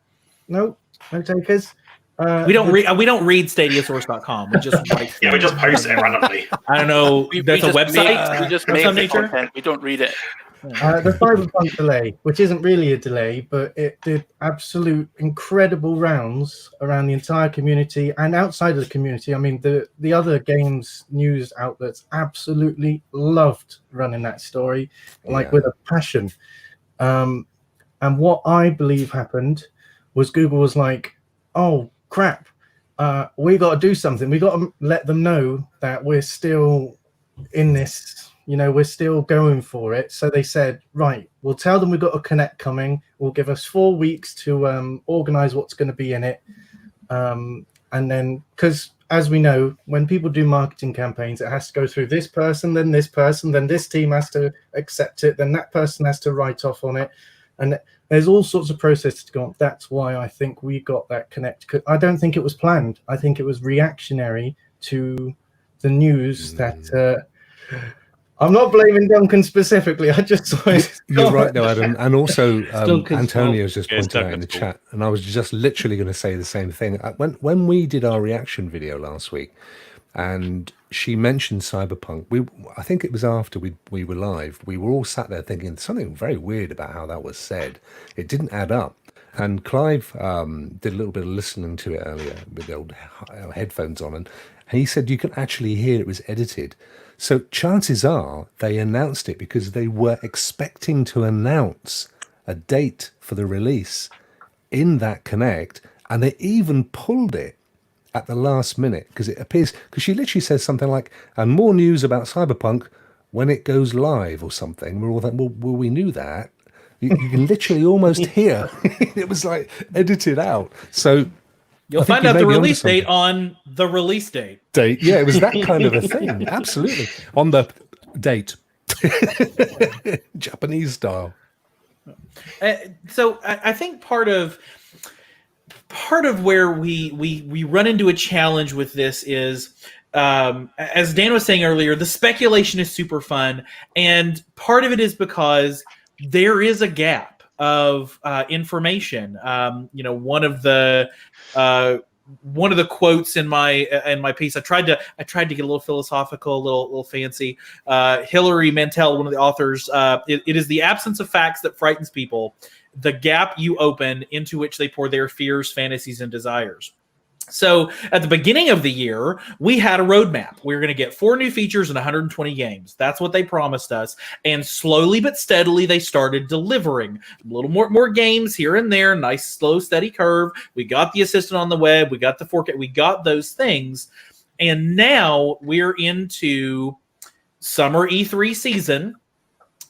No takers. We don't read StadiaSource.com. We just write. Yeah, we just post it randomly. I don't know. There's a website. We just make the content. We don't read it. The Cyberpunk delay, which isn't really a delay, but it did absolute incredible rounds around the entire community and outside of the community. I mean, the other games news outlets absolutely loved running that story, with a passion. And what I believe happened was Google was like, "Oh crap, we got to do something. We got to let them know that we're still in this. We're still going for it." So they said, right, we'll tell them we've got a Connect coming. We'll give us 4 weeks to organize what's going to be in it. And then, because as we know, when people do marketing campaigns, it has to go through this person, then this person, then this team has to accept it, then that person has to write off on it. And there's all sorts of processes to go on. That's why I think we got that Connect. I don't think it was planned. I think it was reactionary to the news that... I'm not blaming Duncan specifically. I just saw it. You're right, though, Adam. And also, Antonio's just pointed out in the chat, and I was just literally going to say the same thing. When we did our reaction video last week, and she mentioned Cyberpunk, I think it was after we were live, we were all sat there thinking something very weird about how that was said. It didn't add up. And Clive did a little bit of listening to it earlier with the old headphones on, and he said you can actually hear it was edited. So chances are they announced it because they were expecting to announce a date for the release in that Connect, and they even pulled it at the last minute because it appears, because she literally says something like, and more news about Cyberpunk when it goes live or something. We're all like, well, we knew that. You can literally almost hear it was like edited out. So you'll find out the release date on the release date. Yeah, it was that kind of a thing. Absolutely. On the date. Japanese style. So I think part of where we run into a challenge with this is, as Dan was saying earlier, the speculation is super fun. And part of it is because there is a gap of information. One of the quotes in my piece, I tried to get a little philosophical, a little fancy. Hilary Mantel, one of the authors, it is the absence of facts that frightens people, the gap you open into which they pour their fears, fantasies, and desires. So at the beginning of the year, we had a roadmap. We were going to get 4 new features and 120 games. That's what they promised us. And slowly but steadily, they started delivering a little more games here and there. Nice, slow, steady curve. We got the assistant on the web. We got the 4K. We got those things. And now we're into summer E3 season.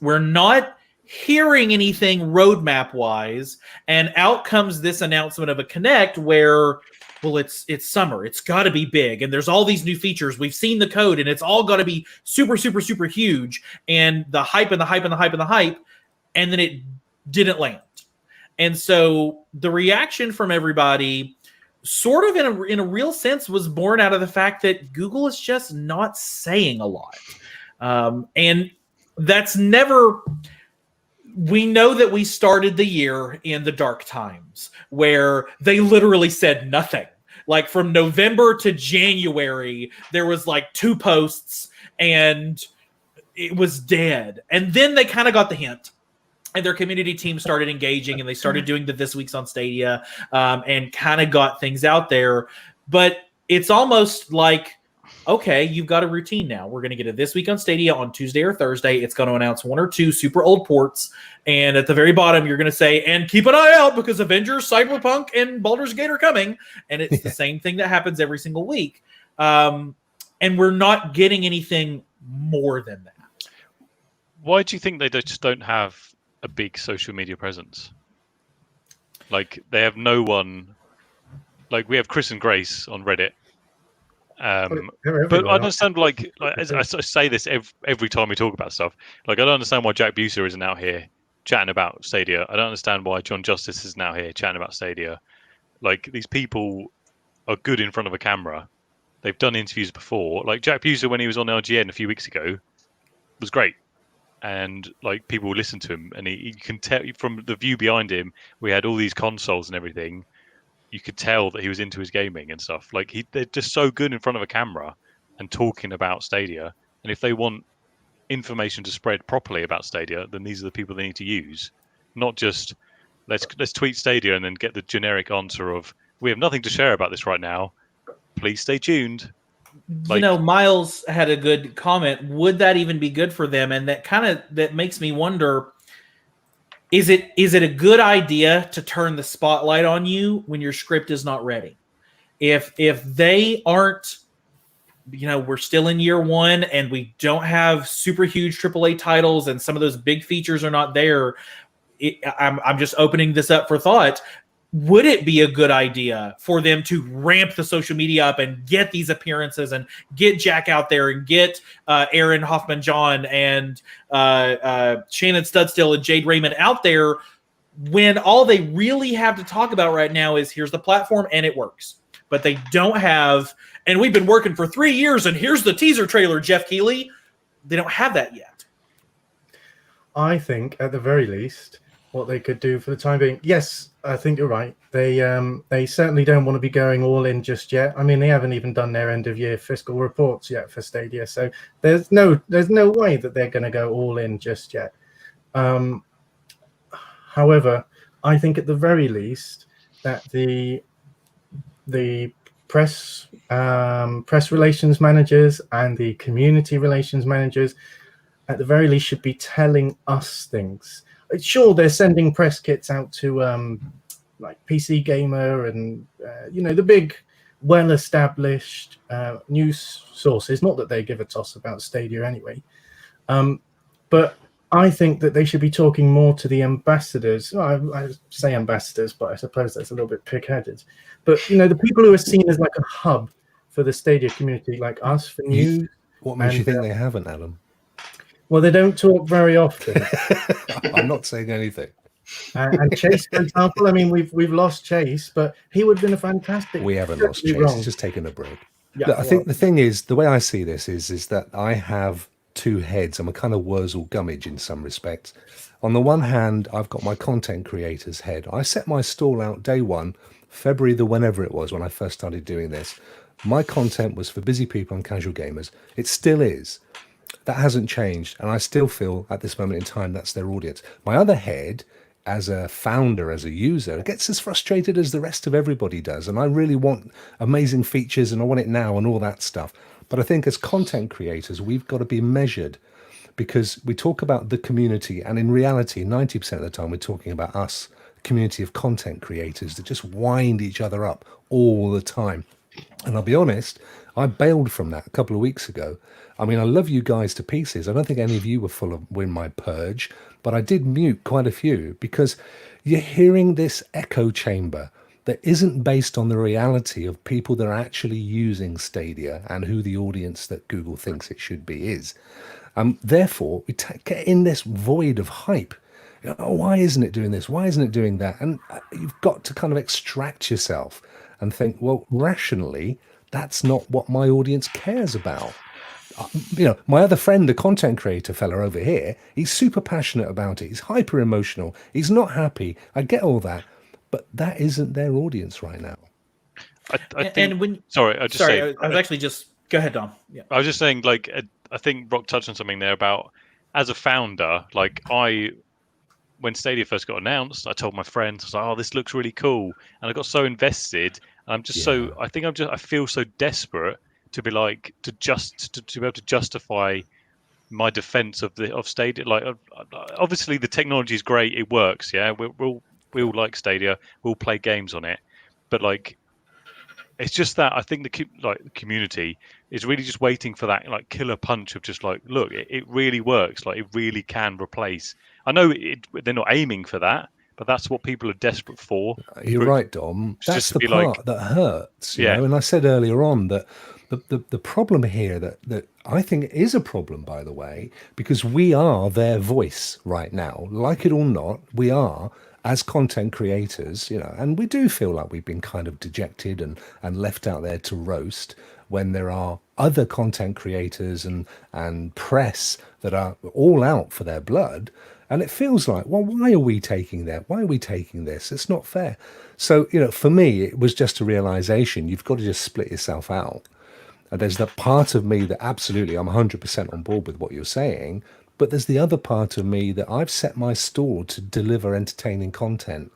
We're not hearing anything roadmap-wise. And out comes this announcement of a Connect where... well, it's summer. It's got to be big. And there's all these new features. We've seen the code, and it's all got to be super, super, super huge. And the hype and the hype and the hype and the hype. And then it didn't land. And so the reaction from everybody sort of in a real sense was born out of the fact that Google is just not saying a lot. And that's never... we know that we started the year in the dark times where they literally said nothing. Like from November to January, there was like 2 posts and it was dead. And then they kind of got the hint. And their community team started engaging and they started doing the This Week's on Stadia and kind of got things out there. But it's almost like okay, you've got a routine now. We're going to get it this week on Stadia on Tuesday or Thursday. It's going to announce 1 or 2 super old ports. And at the very bottom, you're going to say, and keep an eye out because Avengers, Cyberpunk, and Baldur's Gate are coming. And it's the same thing that happens every single week. And we're not getting anything more than that. Why do you think they just don't have a big social media presence? Like, they have no one. Like, we have Chris and Grace on Reddit. But I understand, like as I say this every time we talk about stuff. Like, I don't understand why Jack Buser isn't out here chatting about Stadia. I don't understand why John Justice isn't out here chatting about Stadia. Like, these people are good in front of a camera. They've done interviews before. Like, Jack Buser, when he was on LGN a few weeks ago, was great. And, like, people listened to him. And you can tell from the view behind him, we had all these consoles and everything. You could tell that he was into his gaming and stuff. Like, they're just so good in front of a camera and talking about Stadia. And if they want information to spread properly about Stadia, then these are the people they need to use. Not just let's tweet Stadia and then get the generic answer of, we have nothing to share about this right now. Please stay tuned. Like, Miles had a good comment. Would that even be good for them? And that makes me wonder, is it a good idea to turn the spotlight on you when your script is not ready? If they aren't, we're still in year 1 and we don't have super huge AAA titles and some of those big features are not there, I'm just opening this up for thought. Would it be a good idea for them to ramp the social media up and get these appearances and get Jack out there and get Aaron Hoffman-John and Shannon Studstill and Jade Raymond out there when all they really have to talk about right now is here's the platform and it works? But they don't have, and we've been working for 3 years and here's the teaser trailer, Jeff Keighley. They don't have that yet. I think at the very least, what they could do for the time being, yes, I think you're right. They certainly don't want to be going all in just yet. I mean, they haven't even done their end of year fiscal reports yet for Stadia, so there's no way that they're going to go all in just yet. However, I think at the very least that the press relations managers and the community relations managers at the very least should be telling us things. Sure, they're sending press kits out to like PC Gamer and the big, well-established news sources. Not that they give a toss about Stadia anyway, but I think that they should be talking more to the ambassadors. Well, I say ambassadors, but I suppose that's a little bit pig-headed. But the people who are seen as like a hub for the Stadia community, like us for news. What makes you think they haven't, Adam? Well, they don't talk very often. I'm not saying anything. And Chase, for example, I mean, we've lost Chase, but he would have been a fantastic. We haven't lost Chase. He's just taken a break. Yeah, Look, I think the thing is, the way I see this is that I have 2 heads. I'm a kind of Wurzel Gummidge in some respects. On the one hand, I've got my content creator's head. I set my stall out day 1, February whenever it was when I first started doing this. My content was for busy people and casual gamers. It still is. That hasn't changed, and I still feel at this moment in time that's their audience. My other head, as a founder, as a user, gets as frustrated as the rest of everybody does, and I really want amazing features and I want it now and all that stuff. But I think as content creators, we've got to be measured, because we talk about the community, and in reality 90% of the time we're talking about us, community of content creators that just wind each other up all the time. And I'll be honest, I bailed from that a couple of weeks ago. I mean, I love you guys to pieces. I don't think any of you were in my purge, but I did mute quite a few because you're hearing this echo chamber that isn't based on the reality of people that are actually using Stadia and who the audience that Google thinks it should be is. Therefore, we get in this void of hype. Why isn't it doing this? Why isn't it doing that? And you've got to kind of extract yourself and think, well, rationally, that's not what my audience cares about. My other friend, the content creator fella over here, he's super passionate about it. He's hyper emotional. He's not happy. I get all that, but that isn't their audience right now. I think. Sorry, I was actually just go ahead, Dom. Yeah, I was just saying, like, I think Rokk touched on something there about as a founder, like when Stadia first got announced, I told my friends, I was like, "Oh, this looks really cool," and I got so invested. And I'm just I feel so desperate to be like to be able to justify my defense of Stadia. Like, obviously the technology is great, it works. Yeah, we'll like Stadia, we'll play games on it, but like, it's just that I think the community is really just waiting for that like killer punch of just like, look, it really works. Like, it really can replace. I know they're not aiming for that, but that's what people are desperate for. You're right, Dom. That's the part that hurts, you know. And I said earlier on that the problem here that I think is a problem, by the way, because we are their voice right now. Like it or not, we are, as content creators, you know, and we do feel like we've been kind of dejected and left out there to roast when there are other content creators and press that are all out for their blood. And it feels like, well, why are we taking that? Why are we taking this? It's not fair. So, you know, for me, it was just a realization. You've got to just split yourself out. And there's that part of me that absolutely, I'm 100% on board with what you're saying. But there's the other part of me that I've set my stall to deliver entertaining content.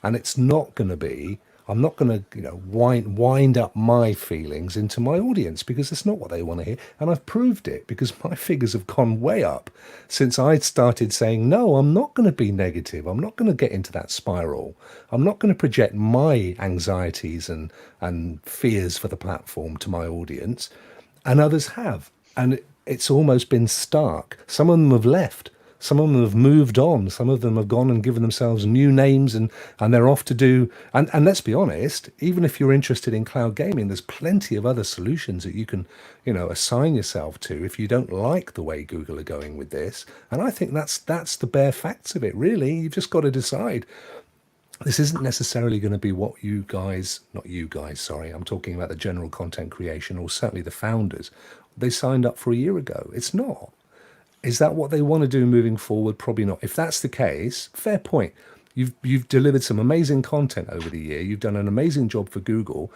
And it's not going to be, I'm not going to, you know, wind up my feelings into my audience, because it's not what they want to hear. And I've proved it, because my figures have gone way up since I started saying, no, I'm not going to be negative. I'm not going to get into that spiral. I'm not going to project my anxieties and fears for the platform to my audience. And others have. And it's almost been stark. Some of them have left. Some of them have moved on. Some of them have gone and given themselves new names, and they're off to do. And let's be honest, even if you're interested in cloud gaming, there's plenty of other solutions that you can, you know, assign yourself to if you don't like the way Google are going with this. And I think that's the bare facts of it, really. You've just got to decide. This isn't necessarily going to be what you guys, not you guys, sorry, I'm talking about the general content creation, or certainly the founders, they signed up for a year ago. It's not. Is that what they want to do moving forward? Probably not. If that's the case, fair point. You've delivered some amazing content over the year. You've done an amazing job for Google.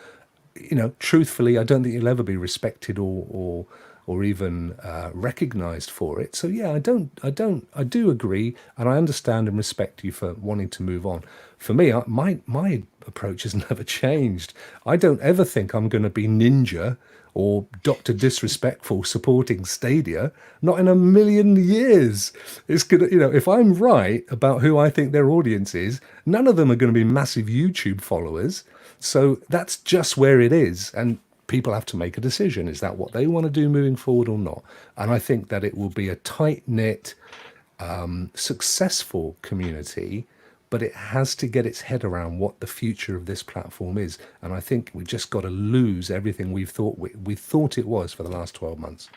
You know, truthfully, I don't think you'll ever be respected or even recognized for it. So yeah, I do agree, and I understand and respect you for wanting to move on. For me, my approach has never changed. I don't ever think I'm going to be ninja or Dr. Disrespectful supporting Stadia. Not in a million years. It's gonna, you know, if I'm right about who I think their audience is, none of them are going to be massive YouTube followers. So that's just where it is. And people have to make a decision. Is that what they want to do moving forward or not? And I think that it will be a tight-knit, successful community, but it has to get its head around what the future of this platform is. And I think we just got to lose everything we thought it was for the last 12 months.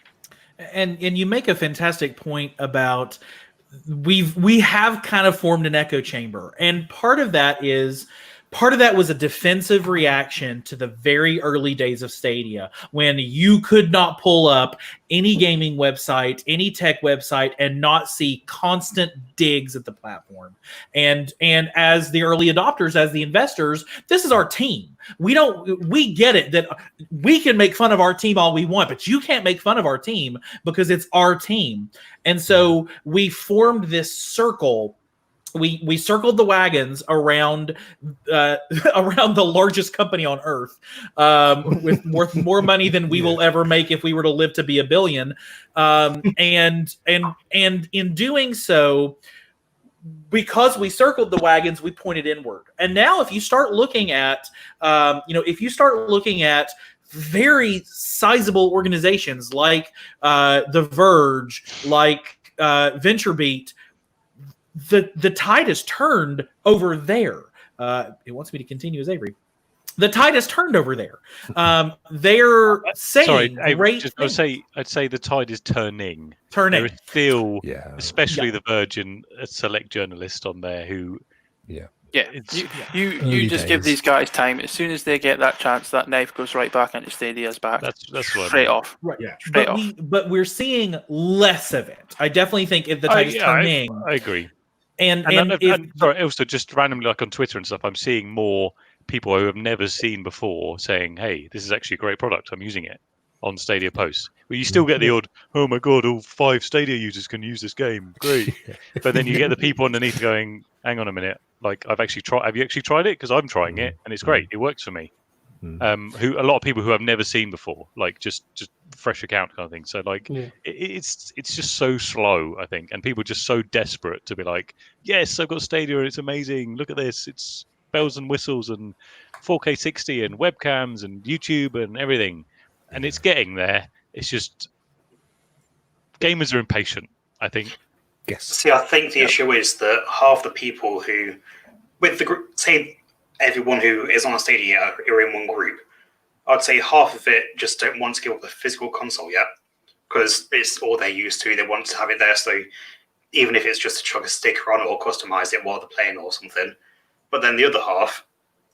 And you make a fantastic point about we have kind of formed an echo chamber. And part of that was a defensive reaction to the very early days of Stadia, when you could not pull up any gaming website, any tech website, and not see constant digs at the platform. And as the early adopters, as the investors, this is our team. We get it that we can make fun of our team all we want, but you can't make fun of our team because it's our team. And so we formed this circle. We circled the wagons around around the largest company on earth, with worth more money than we will ever make if we were to live to be $1 billion. And in doing so, because we circled the wagons, we pointed inward. And now, if you start looking at, very sizable organizations like The Verge, like VentureBeat, the tide has turned over there. It wants me to continue as Avery. The tide has turned over there. They're saying great things. I'd say the tide is turning. Turning. There is still, especially The Verge and a select journalist on there who. Yeah. You just give these guys time. As soon as they get that chance, that knife goes right back into Stadia's back. That's straight off. Right. Yeah. But we're seeing less of it. I definitely think if the tide is turning. I agree. And sorry, also just randomly, like on Twitter and stuff, I'm seeing more people who have never seen before saying, "Hey, this is actually a great product. I'm using it." On Stadia posts, but you still get the odd, "Oh my god, all 5 Stadia users can use this game, great!" But then you get the people underneath going, "Hang on a minute, like I've actually tried. Have you actually tried it? Because I'm trying it and it's great. It works for me." who a lot of people who I've never seen before, like just fresh account kind of thing. So like it's just so slow, I think, and people are just so desperate to be like, yes, I've got Stadia, it's amazing. Look at this, it's bells and whistles and 4K 60 and webcams and YouTube and everything, and it's getting there. It's just gamers are impatient, I think. Yes. See, I think the issue is that half the people who, with the group, say everyone who is on a Stadia are in one group, I'd say half of it just don't want to give up a physical console yet because it's all they're used to. They want to have it there, so even if it's just to chuck a sticker on or customize it while they're playing or something. But then the other half,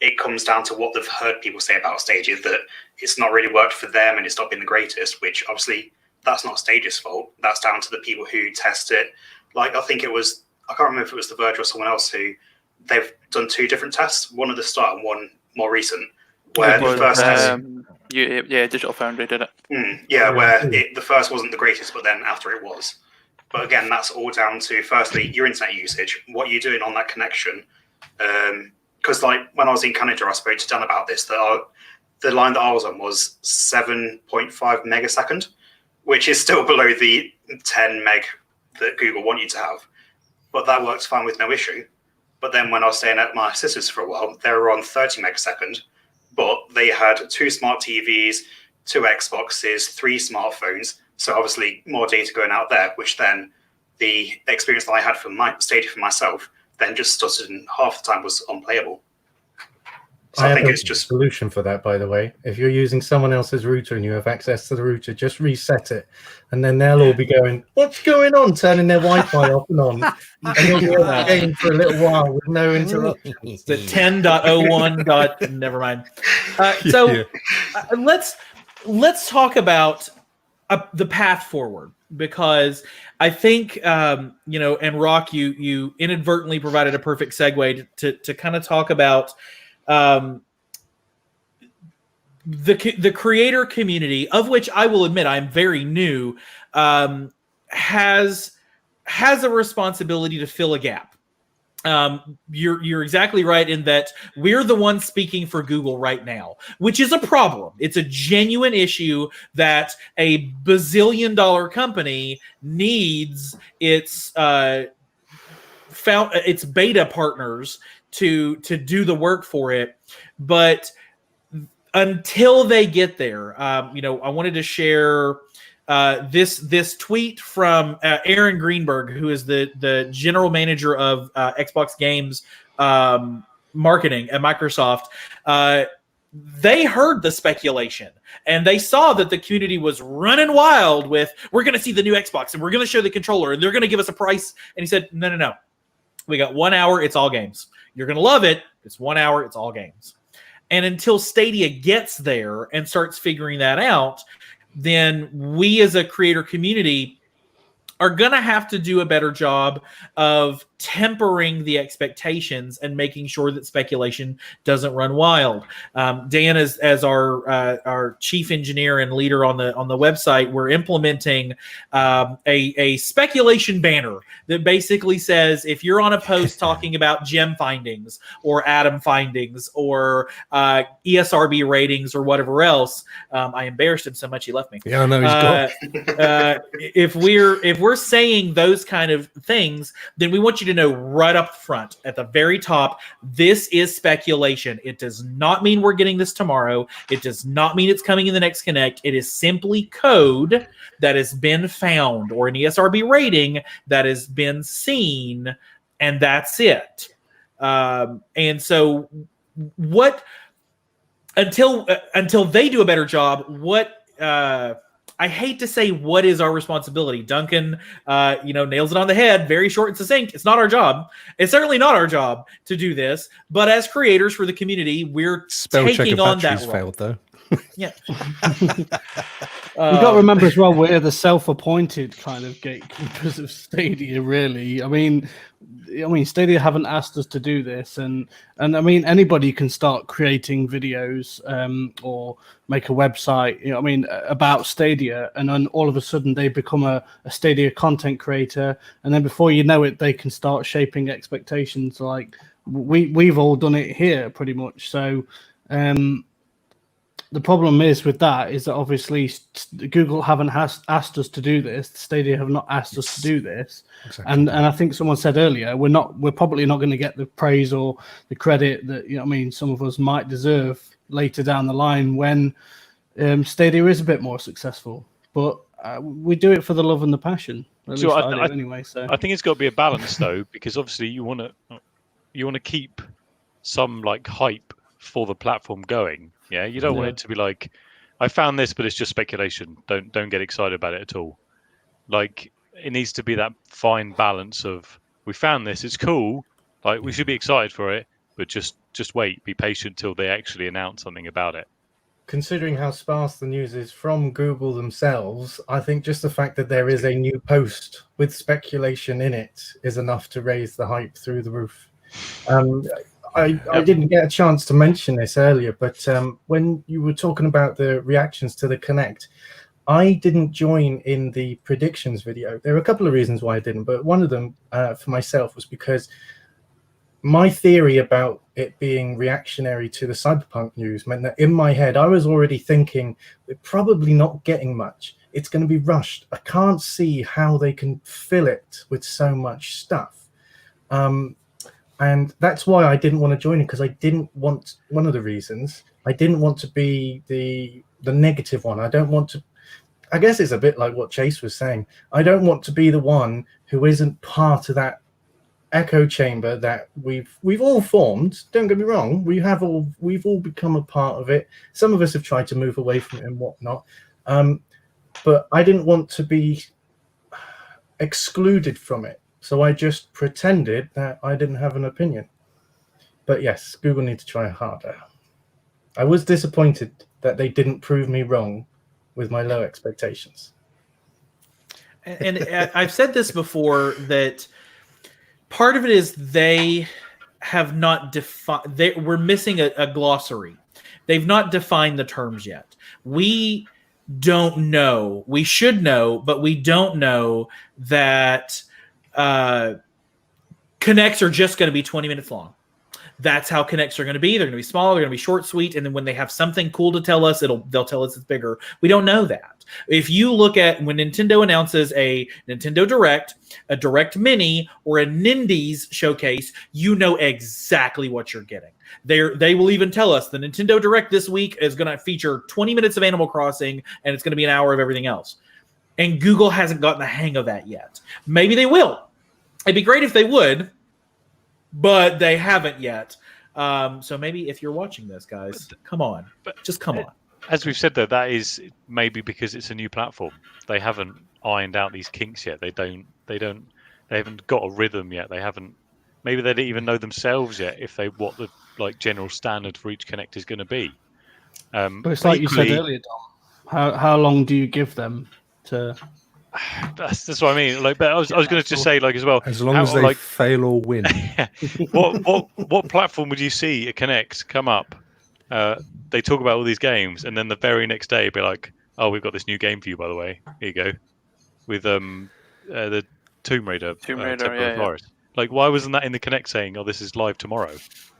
it comes down to what they've heard people say about Stadia, that it's not really worked for them and it's not been the greatest, which obviously that's not Stadia's fault. That's down to the people who test it. Like, I think it was, I can't remember if it was The Verge or someone else who they've done 2 different tests, one at the start and one more recent, where the first test... Digital Foundry did it. Where the first wasn't the greatest, but then after it was. But again, that's all down to, firstly, your internet usage, what you're doing on that connection. Because like when I was in Canada, I spoke to Dan about this, that the line that I was on was 7.5 megasecond, which is still below the 10 meg that Google want you to have. But that works fine with no issue. But then when I was staying at my sister's for a while, they were on 30 megasecond, but they had 2 smart TVs, 2 Xboxes, 3 smartphones. So obviously more data going out there, which then the experience that I had for my Stadia for myself then just stuttered and half the time was unplayable. So I think it's just a solution for that, by the way. If you're using someone else's router and you have access to the router, just reset it. And then they'll all be going, what's going on? Turning their Wi-Fi off and on. And you'll be able to game for a little while with no interruptions. It's the 10.01. Never mind. Let's talk about the path forward, because I think and Rokk, you inadvertently provided a perfect segue to kind of talk about the creator community, of which I will admit I'm very new, has a responsibility to fill a gap. You're exactly right in that we're the ones speaking for Google right now, which is a problem. It's a genuine issue that a bazillion-dollar company needs its beta partners to do the work for it. But until they get there, I wanted to share this tweet from Aaron Greenberg, who is the general manager of Xbox Games marketing at Microsoft. They heard the speculation and they saw that the community was running wild with, we're going to see the new Xbox and we're going to show the controller and they're going to give us a price. And he said, no. We got 1 hour. It's all games. You're going to love it. It's 1 hour. It's all games. And until Stadia gets there and starts figuring that out, then we as a creator community are going to have to do a better job of tempering the expectations and making sure that speculation doesn't run wild. Dan, as our chief engineer and leader on the website, we're implementing a speculation banner that basically says, if you're on a post talking about gem findings or atom findings or ESRB ratings or whatever else, I embarrassed him so much he left me. Yeah, I know he's gone. If we're saying those kind of things, then we want you to know right up front at the very top, this is speculation. It does not mean we're getting this tomorrow. It does not mean it's coming in the next Connect. It is simply code that has been found or an ESRB rating that has been seen, and that's it. And so what until they do a better job, what I hate to say what is our responsibility. Duncan, nails it on the head, very short and succinct. It's not our job. It's certainly not our job to do this. But as creators for the community, we're taking on that role. Failed though. Yeah. You've got to remember as well, we're the self-appointed kind of gatekeepers of Stadia, really. I mean, Stadia haven't asked us to do this, and I mean, anybody can start creating videos or make a website, about Stadia, and then all of a sudden they become a Stadia content creator, and then before you know it, they can start shaping expectations. Like we've all done it here, pretty much. So the problem is with that is that obviously Google haven't asked us to do this. Stadia have not asked us to do this, Exactly. and I think someone said earlier we're probably not going to get the praise or the credit that some of us might deserve later down the line when Stadia is a bit more successful. But we do it for the love and the passion. At least I do anyway. So I think it's got to be a balance though, because obviously you want to keep some like hype for the platform going. Yeah, you don't want it to be like, I found this, but it's just speculation. Don't get excited about it at all. Like, it needs to be that fine balance of, we found this, it's cool. Like, we should be excited for it, but just wait, be patient till they actually announce something about it. Considering how sparse the news is from Google themselves, I think just the fact that there is a new post with speculation in it is enough to raise the hype through the roof. I didn't get a chance to mention this earlier, but when you were talking about the reactions to the Connect, I didn't join in the predictions video. There are a couple of reasons why I didn't, but one of them for myself was because my theory about it being reactionary to the Cyberpunk news meant that in my head, I was already thinking we're probably not getting much. It's going to be rushed. I can't see how they can fill it with so much stuff. And that's why I didn't want to join it, because I didn't want, one of the reasons, I didn't want to be the negative one. I don't want to, I guess it's a bit like what Chase was saying. I don't want to be the one who isn't part of that echo chamber that we've all formed. Don't get me wrong, we've all become a part of it. Some of us have tried to move away from it and whatnot. But I didn't want to be excluded from it. So I just pretended that I didn't have an opinion. But yes, Google need to try harder. I was disappointed that they didn't prove me wrong with my low expectations. And I've said this before, that part of it is they have not defined, we're missing a glossary. They've not defined the terms yet. We don't know. We should know, but we don't know that Connects are just going to be 20 minutes long. That's how Connects are going to be. They're going to be small. They're going to be short, sweet. And then when they have something cool to tell us, they'll tell us it's bigger. We don't know that. If you look at when Nintendo announces a Nintendo Direct, a Direct Mini, or a Nindies showcase, you know exactly what you're getting. They will even tell us the Nintendo Direct this week is going to feature 20 minutes of Animal Crossing, and it's going to be an hour of everything else. And Google hasn't gotten the hang of that yet. Maybe they will. It'd be great if they would, but they haven't yet. So maybe if you're watching this, guys, come on. Just come on. As we've said, though, that is maybe because it's a new platform. They haven't ironed out these kinks yet. They haven't got a rhythm yet. They haven't. Maybe they don't even know themselves yet what the general standard for each Connect is going to be. But it's like you said earlier, Dom. How long do you give them to? That's what I mean. Like, but I was going to just say, like, as well. As long as they fail or win. What platform would you see a Connect come up? They talk about all these games, and then the very next day, be like, "Oh, we've got this new game for you, by the way. Here you go." With the Tomb Raider, Temple of Forest. Like, why wasn't that in the Connect saying, "Oh, this is live tomorrow"?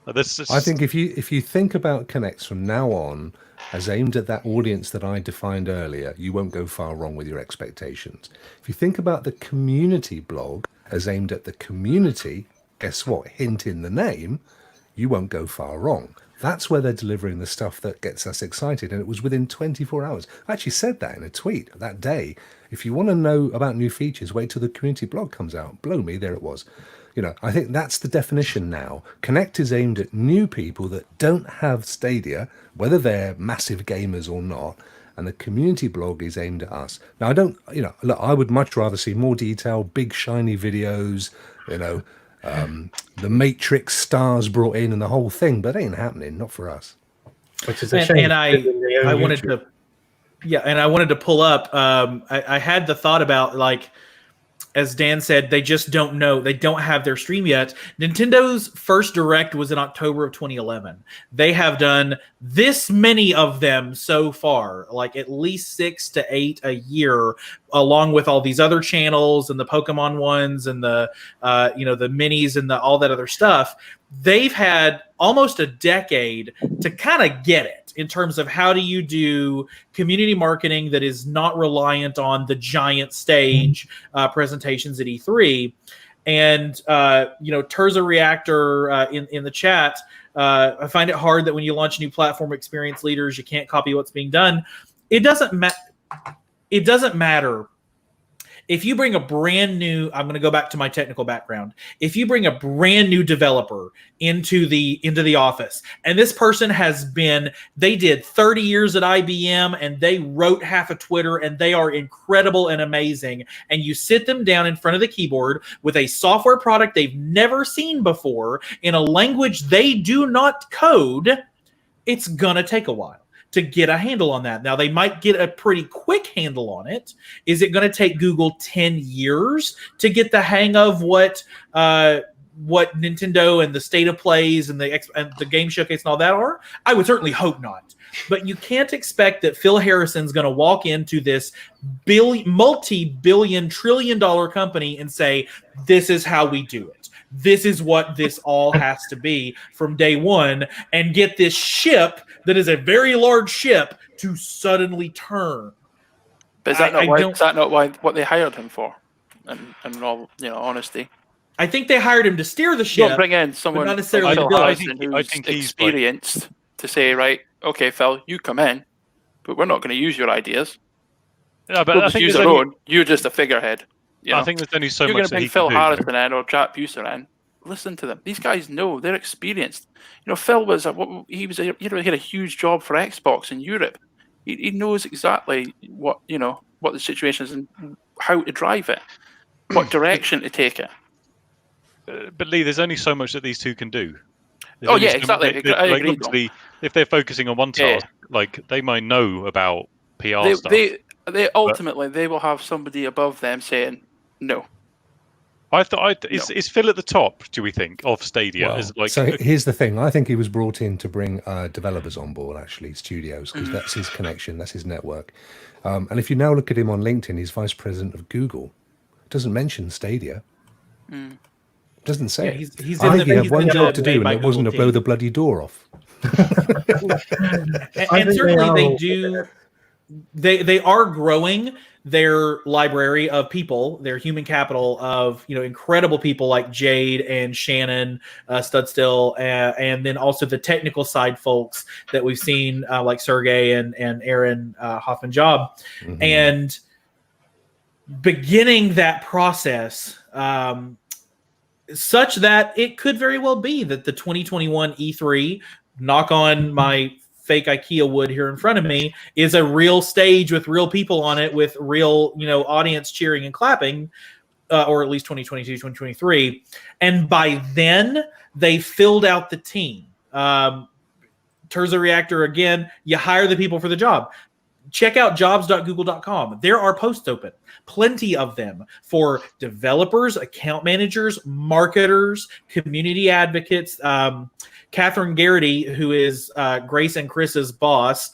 I think if you think about Connects from now on as aimed at that audience that I defined earlier, you won't go far wrong with your expectations. If you think about the community blog as aimed at the community, guess what? Hint in the name, you won't go far wrong. That's where they're delivering the stuff that gets us excited. And it was within 24 hours. I actually said that in a tweet that day. If you want to know about new features, wait till the community blog comes out. Blow me, there it was. I think that's the definition now. Connect is aimed at new people that don't have Stadia, whether they're massive gamers or not. And the community blog is aimed at us. Now, I would much rather see more detail, big shiny videos, the Matrix stars brought in and the whole thing, but it ain't happening, not for us. Which is a shame. And I wanted to pull up. I had the thought about, like, as Dan said, they just don't know. They don't have their stream yet. Nintendo's first Direct was in October of 2011. They have done this many of them so far, like at least 6 to 8 a year. along with all these other channels and the Pokemon ones and the the minis and all that other stuff, they've had almost a decade to kind of get it in terms of how do you do community marketing that is not reliant on the giant stage presentations at E3. And Terza Reactor in the chat, I find it hard that when you launch new platform experience leaders, you can't copy what's being done. It doesn't matter. If you bring a brand new, I'm going to go back to my technical background. If you bring a brand new developer into the office, and this person they did 30 years at IBM, and they wrote half of Twitter, and they are incredible and amazing, and you sit them down in front of the keyboard with a software product they've never seen before in a language they do not code, it's going to take a while to get a handle on that. Now, they might get a pretty quick handle on it. Is it going to take Google 10 years to get the hang of what Nintendo and the State of Plays and the Game Showcase and all that are? I would certainly hope not. But you can't expect that Phil Harrison's going to walk into this multi-billion, trillion-dollar company and say, this is how we do it. This is what this all has to be from day one, and get this ship that is a very large ship to suddenly turn. But is that not what they hired him for? In all honesty, I think they hired him to steer the ship. Don't bring in someone not necessarily I think he's experienced to say, right, okay, Phil, you come in, but we're not going to use your ideas. No, but we'll I just think use our own. You're just a figurehead. I think there's only so You're much going to bring Phil Harrison in or Jack Buser in. Listen to them. These guys know, they're experienced. Phil was he had a huge job for Xbox in Europe. He knows exactly what the situation is and how to drive it, what direction to take it. But Lee, there's only so much that these two can do. Exactly. I agree. Obviously, if they're focusing on one task, they might know about PR stuff. They ultimately they will have somebody above them saying no. Is Phil at the top, do we think, of Stadia? So here's the thing. I think he was brought in to bring developers on board, actually, studios, because that's his connection, that's his network. And if you now look at him on LinkedIn, he's vice president of Google. Doesn't mention Stadia. Doesn't say it. I think he had one job to do, and it wasn't to blow the bloody door off. and certainly they do. They are growing their library of people, their human capital of incredible people like Jade and Shannon Studstill, and then also the technical side folks that we've seen like Sergey and Aaron Hoffman-Job, and beginning that process such that it could very well be that the 2021 E3, knock on my fake IKEA wood here in front of me, is a real stage with real people on it, with real audience cheering and clapping, or at least 2022, 2023. And by then, they filled out the team. Terza Reactor, again, you hire the people for the job. Check out jobs.google.com. There are posts open, plenty of them, for developers, account managers, marketers, community advocates. Catherine Garrity, who is Grace and Chris's boss,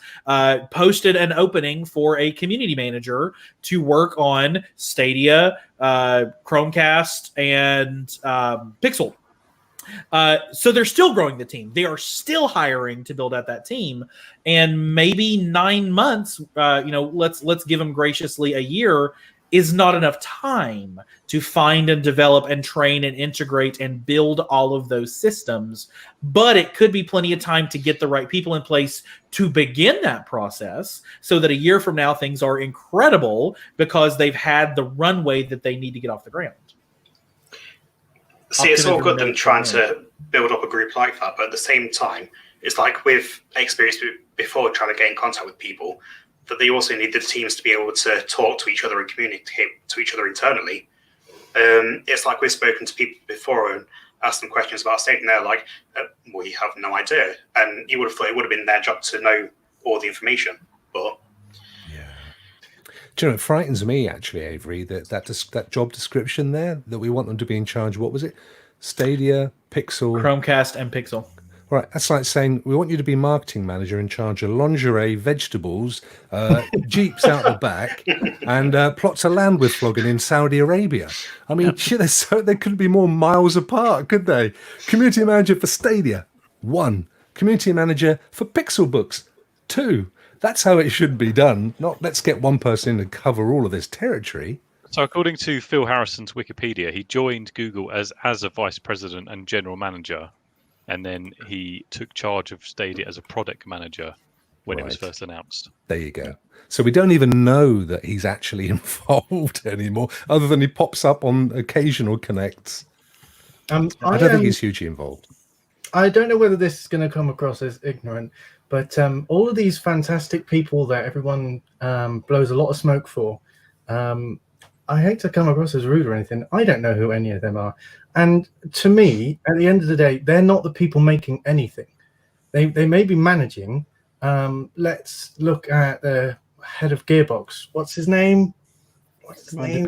posted an opening for a community manager to work on Stadia, Chromecast, and Pixel. So they're still growing the team. They are still hiring to build out that team, and maybe 9 months, let's give them graciously a year, is not enough time to find and develop and train and integrate and build all of those systems. But it could be plenty of time to get the right people in place to begin that process, so that a year from now things are incredible because they've had the runway that they need to get off the ground. See, it's all good them trying to build up a group like that, but at the same time, it's like with experience before trying to get in contact with people, that they also need the teams to be able to talk to each other and communicate to each other internally. It's like we've spoken to people before and asked them questions about Stadia, and they're like, we have no idea. And you would have thought it would have been their job to know all the information, but... Do you know, it frightens me, actually, Avery, that job description there, that we want them to be in charge. What was it? Stadia, Pixel... Chromecast and Pixel. Right, that's like saying we want you to be marketing manager in charge of lingerie, vegetables, jeeps out the back, and plots of land we're flogging in Saudi Arabia. I mean, shit, they couldn't be more miles apart, could they? Community manager for Stadia, 1. Community manager for Pixel Books, 2. That's how it should be done. Not let's get one person in to cover all of this territory. So according to Phil Harrison's Wikipedia, he joined Google as a vice president and general manager. And then he took charge of Stadia as a product manager when it was first announced. There you go. So we don't even know that he's actually involved anymore, other than he pops up on occasional connects. I don't think he's hugely involved. I don't know whether this is going to come across as ignorant, but all of these fantastic people that everyone blows a lot of smoke for, I hate to come across as rude or anything. I don't know who any of them are. And to me, at the end of the day, they're not the people making anything. They may be managing. Let's look at the head of Gearbox. What's his name? Randy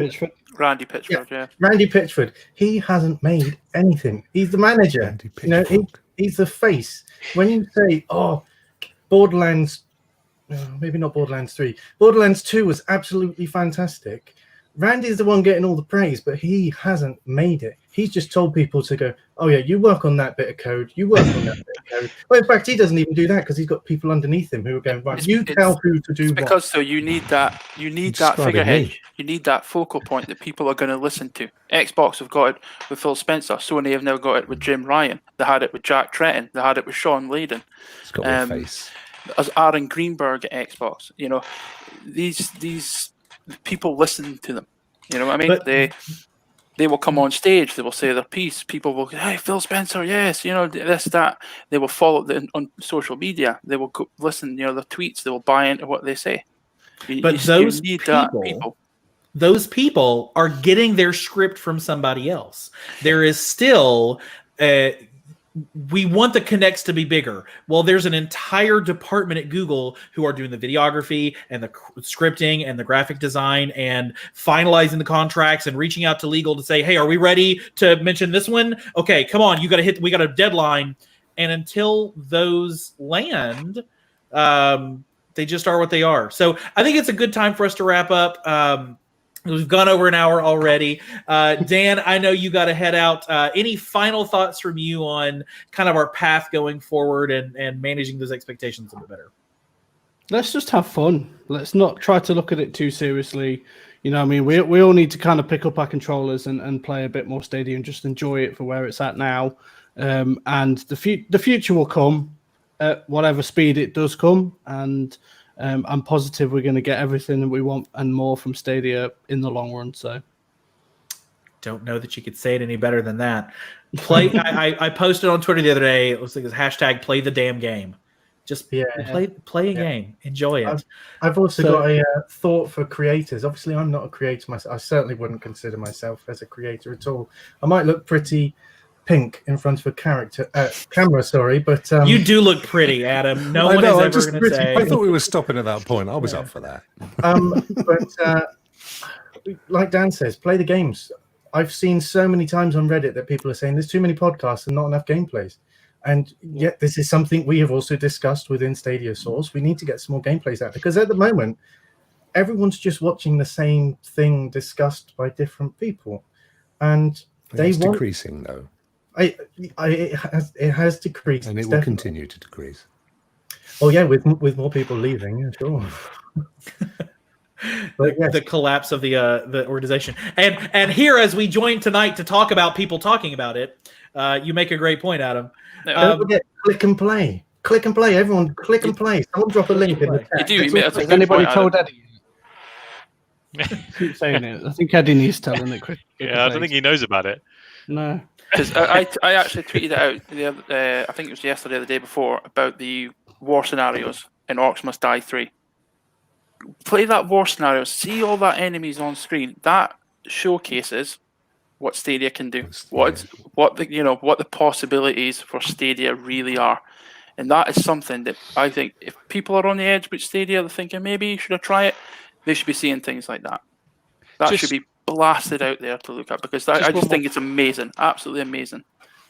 Pitchford, yeah. Randy Pitchford. He hasn't made anything. He's the manager. He's the face. When you say, oh, Borderlands, maybe not Borderlands 3. Borderlands 2 was absolutely fantastic. Randy's the one getting all the praise, but he hasn't made it. He's just told people to go, oh yeah, you work on that bit of code, you work on that bit of code. Well, in fact, he doesn't even do that because he's got people underneath him who are going, right, you tell who to do what. Because so you need that figurehead, you need that focal point that people are going to listen to. Xbox have got it with Phil Spencer. Sony have now got it with Jim Ryan. They had it with Jack Tretton. They had it with Sean Layden. It's got a face. As Aaron Greenberg at Xbox, you know, these people listen to them. You know what I mean? But they will come on stage. They will say their piece. People will go, hey, Phil Spencer, yes, you know, this, that. They will follow on social media. They will go listen, you know, their tweets. They will buy into what they say. Those people are getting their script from somebody else. There is still... we want the Connects to be bigger. Well, there's an entire department at Google who are doing the videography and the scripting and the graphic design and finalizing the contracts and reaching out to legal to say, hey, are we ready to mention this one? Okay, come on, we got a deadline. And until those land, they just are what they are. So I think it's a good time for us to wrap up. We've gone over an hour already. Dan, I know you got to head out. Any final thoughts from you on kind of our path going forward and managing those expectations a bit better? Let's just have fun. Let's not try to look at it too seriously. You know, I mean, we all need to kind of pick up our controllers and play a bit more Stadia and just enjoy it for where it's at now. And the future will come at whatever speed it does come. And I'm positive we're going to get everything that we want and more from Stadia in the long run. So, don't know that you could say it any better than that. I posted on Twitter the other day. It was like hashtag play the damn game. Just play a game. Enjoy it. I've also got a thought for creators. Obviously, I'm not a creator myself. I certainly wouldn't consider myself as a creator at all. I might look pretty pink in front of a camera, sorry, but you do look pretty, Adam. No one is ever going to say. I thought we were stopping at that point. I was up for that. But like Dan says, play the games. I've seen so many times on Reddit that people are saying there's too many podcasts and not enough gameplays. And yet this is something we have also discussed within Stadia Source. We need to get some more gameplays out because at the moment, everyone's just watching the same thing discussed by different people. And it's decreasing, though. It has decreased. And it will continue to decrease. Oh, yeah, with more people leaving, yeah, sure. The collapse of the organization. And here, as we join tonight to talk about people talking about it, you make a great point, Adam. Don't forget, click and play. Click and play. Everyone, click and play. Someone drop a link in the chat. Has anybody told Eddie? Keep saying it. I think Eddie needs telling it. Yeah, I don't think he knows about it. No. Because I actually tweeted it out, I think it was yesterday or the day before, about the war scenarios in Orcs Must Die 3. Play that war scenario, see all that enemies on screen. That showcases what Stadia can do, what the possibilities for Stadia really are. And that is something that I think if people are on the edge with Stadia, they're thinking maybe should I try it, they should be seeing things like that. That should be blasted out there to look at because I just think it's amazing, absolutely amazing.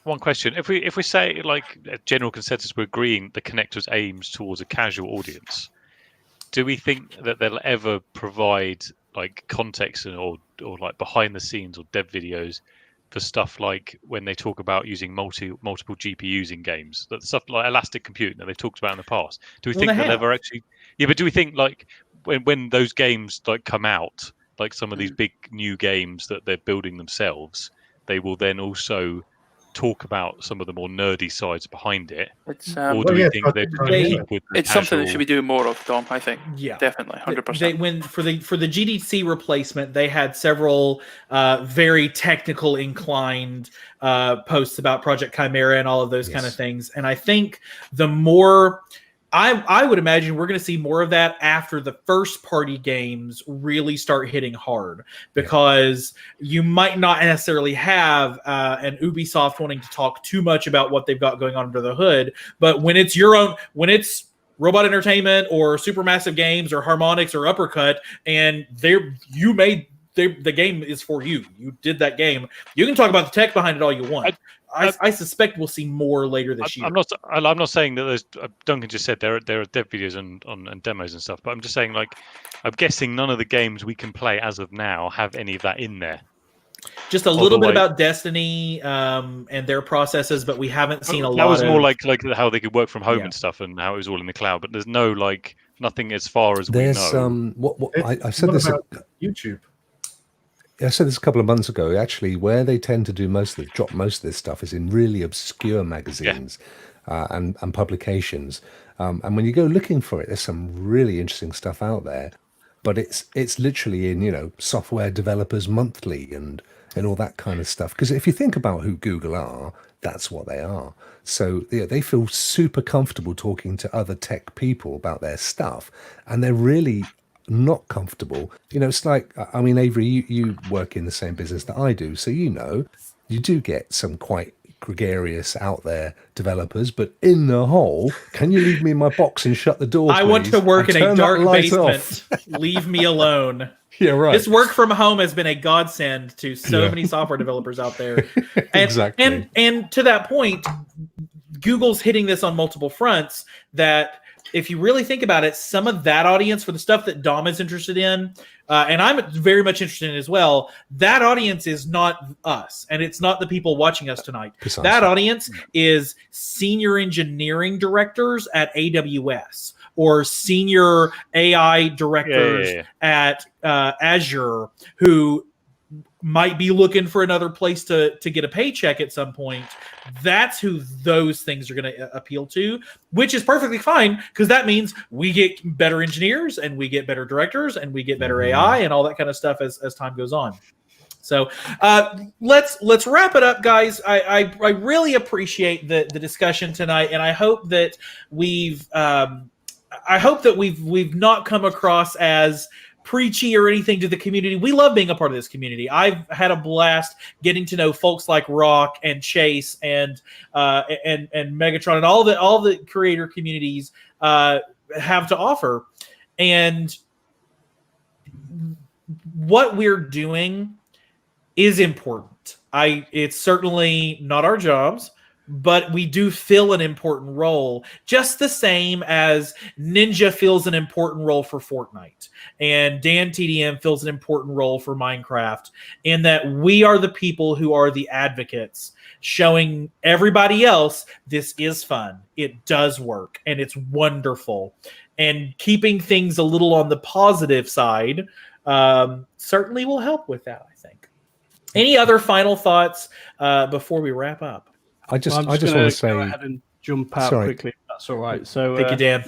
one question. If we say like a general consensus, we're agreeing the Connector's aims towards a casual audience, do we think that they'll ever provide like context or like behind the scenes or dev videos for stuff like when they talk about using multiple GPUs in games, that stuff like elastic computing that they've talked about in the past? Do we think they'll ever actually? Yeah, but do we think like when those games like come out, like some of these big new games that they're building themselves, they will then also talk about some of the more nerdy sides behind it? It's Or do we think they're going to keep with the it's something that casual- should be doing more of, Dom? I think. Yeah, Definitely, 100%. They when for the GDC replacement, they had several very technical inclined posts about Project Chimera and all of those kind of things. And I think the more I would imagine we're going to see more of that after the first party games really start hitting hard, because you might not necessarily have an Ubisoft wanting to talk too much about what they've got going on under the hood. But when it's your own, when it's Robot Entertainment or Supermassive Games or Harmonix or Uppercut, and the game is for you. You did that game. You can talk about the tech behind it all you want. I suspect we'll see more later this year. I'm not saying that there's. Duncan just said there are dev videos and demos and stuff, but I'm just saying, like, I'm guessing none of the games we can play as of now have any of that in there. Just a little bit about Destiny and their processes, but we haven't seen a lot. That was more like how they could work from home and stuff, and how it was all in the cloud. But there's no nothing as far as we know. I said this about YouTube. I said this a couple of months ago. Actually, where they tend to do drop most of this stuff is in really obscure magazines and publications. And when you go looking for it, there's some really interesting stuff out there. But it's literally in Software Developers Monthly and all that kind of stuff. Because if you think about who Google are, that's what they are. So they feel super comfortable talking to other tech people about their stuff, and they're really not comfortable. It's like, I mean, Avery, you work in the same business that I do, so you do get some quite gregarious out there developers, but in the whole, can you leave me in my box and shut the door, please? I want to work in a dark basement. Leave me alone. Yeah, right. This work from home has been a godsend to so many software developers out there. Exactly. And to that point, Google's hitting this on multiple fronts, that if you really think about it, some of that audience for the stuff that Dom is interested in, and I'm very much interested in as well, that audience is not us, and it's not the people watching us tonight. Precisely. That audience is senior engineering directors at AWS or senior AI directors at Azure who might be looking for another place to get a paycheck at some point. That's who those things are going to appeal to, which is perfectly fine, because that means we get better engineers and we get better directors and we get better AI and all that kind of stuff as time goes on. So let's wrap it up, guys. I really appreciate the discussion tonight, and I hope that we've not come across as preachy or anything to the community. We love being a part of this community. I've had a blast getting to know folks like Rokk and Chase and Megatron and all the creator communities have to offer. And what we're doing is important. It's certainly not our jobs, but we do fill an important role, just the same as Ninja fills an important role for Fortnite, and Dan TDM fills an important role for Minecraft, in that we are the people who are the advocates, showing everybody else this is fun, it does work, and it's wonderful. And keeping things a little on the positive side certainly will help with that, I think. Any other final thoughts before we wrap up? I just want to say, go ahead and jump out quickly, if that's all right. So, thank you, Dan.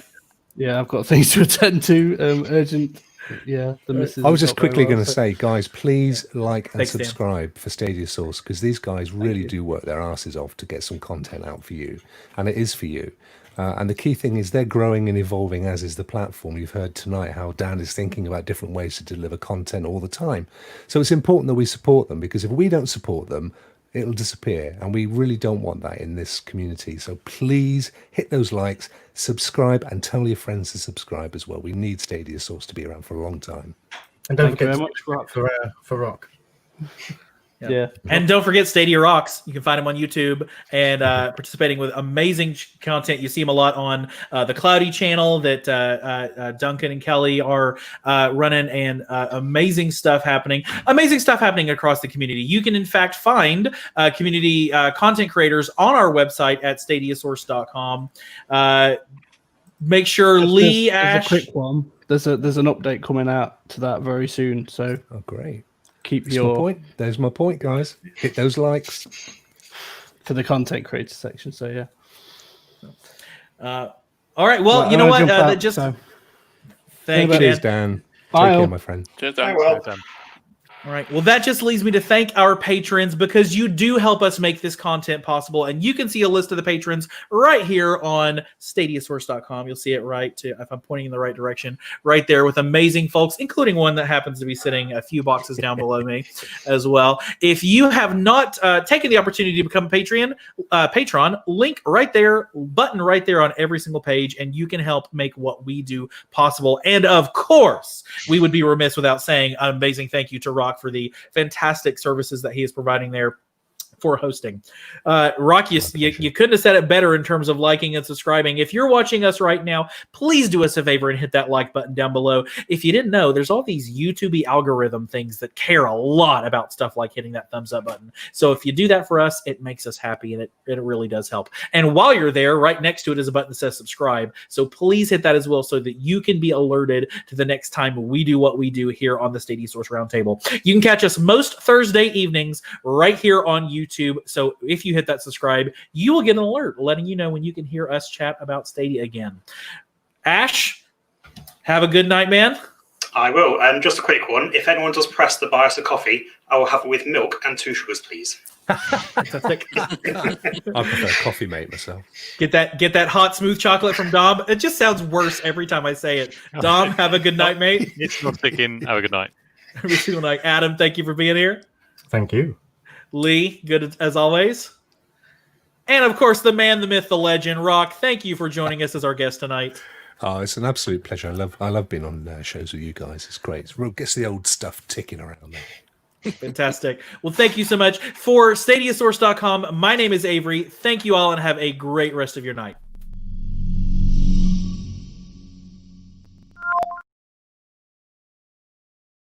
Yeah, I've got things to attend to. Urgent. Yeah, the missus. I was just quickly going to say, guys, please like and Thanks, subscribe for Stadia Source, because these guys really do work their asses off to get some content out for you, and it is for you. And the key thing is they're growing and evolving, as is the platform. You've heard tonight how Dan is thinking about different ways to deliver content all the time. So it's important that we support them, because if we don't support them, it'll disappear, and we really don't want that in this community. So please hit those likes, subscribe, and tell your friends to subscribe as well. We need Stadia Source to be around for a long time. And don't Thank you forget very to much for Rokk. Yeah. And don't forget StadiaRokks. You can find him on YouTube and participating with amazing content. You see him a lot on the Cloudy channel that Duncan and Kelly are running, and amazing stuff happening. Amazing stuff happening across the community. You can, in fact, find community content creators on our website at StadiaSource.com. Make sure Lee, Ash... a quick one. There's an update coming out to that very soon. So great. Keep That's your my point. There's my point, guys. Hit those likes for the content creator section. So yeah. All right. Well, you know what? Thank you, Cheers, Dan. Bye. Take care, my friend. Cheers, Dan. All right. Well, that just leads me to thank our patrons, because you do help us make this content possible. And you can see a list of the patrons right here on StadiaSource.com. You'll see it if I'm pointing in the right direction, right there with amazing folks, including one that happens to be sitting a few boxes down below me as well. If you have not taken the opportunity to become a patron, link right there, button right there on every single page, and you can help make what we do possible. And of course, we would be remiss without saying an amazing thank you to Rokk for the fantastic services that he is providing there for hosting. Rokk, you couldn't have said it better in terms of liking and subscribing. If you're watching us right now, please do us a favor and hit that like button down below. If you didn't know, there's all these YouTube algorithm things that care a lot about stuff like hitting that thumbs up button. So if you do that for us, it makes us happy, and it really does help. And while you're there, right next to it is a button that says subscribe. So please hit that as well, so that you can be alerted to the next time we do what we do here on the Stadia Source Round Table. You can catch us most Thursday evenings right here on YouTube. So if you hit that subscribe, you will get an alert letting you know when you can hear us chat about Stadia again. Ash, have a good night, man. I will. Just a quick one. If anyone does press the buy us a coffee, I will have it with milk and 2 sugars, please. Fantastic. I prefer coffee, mate, myself. Get that hot, smooth chocolate from Dom. It just sounds worse every time I say it. Dom, have a good night, mate. It's not sticking. Have a good night. Every single night. Adam, thank you for being here. Thank you. Lee, good as always. And of course, the man, the myth, the legend, Rokk. Thank you for joining us as our guest tonight. Oh, it's an absolute pleasure. I love being on shows with you guys. It's great. It gets the old stuff ticking around there. Fantastic. Well, thank you so much. For StadiaSource.com, my name is Avery. Thank you all, and have a great rest of your night.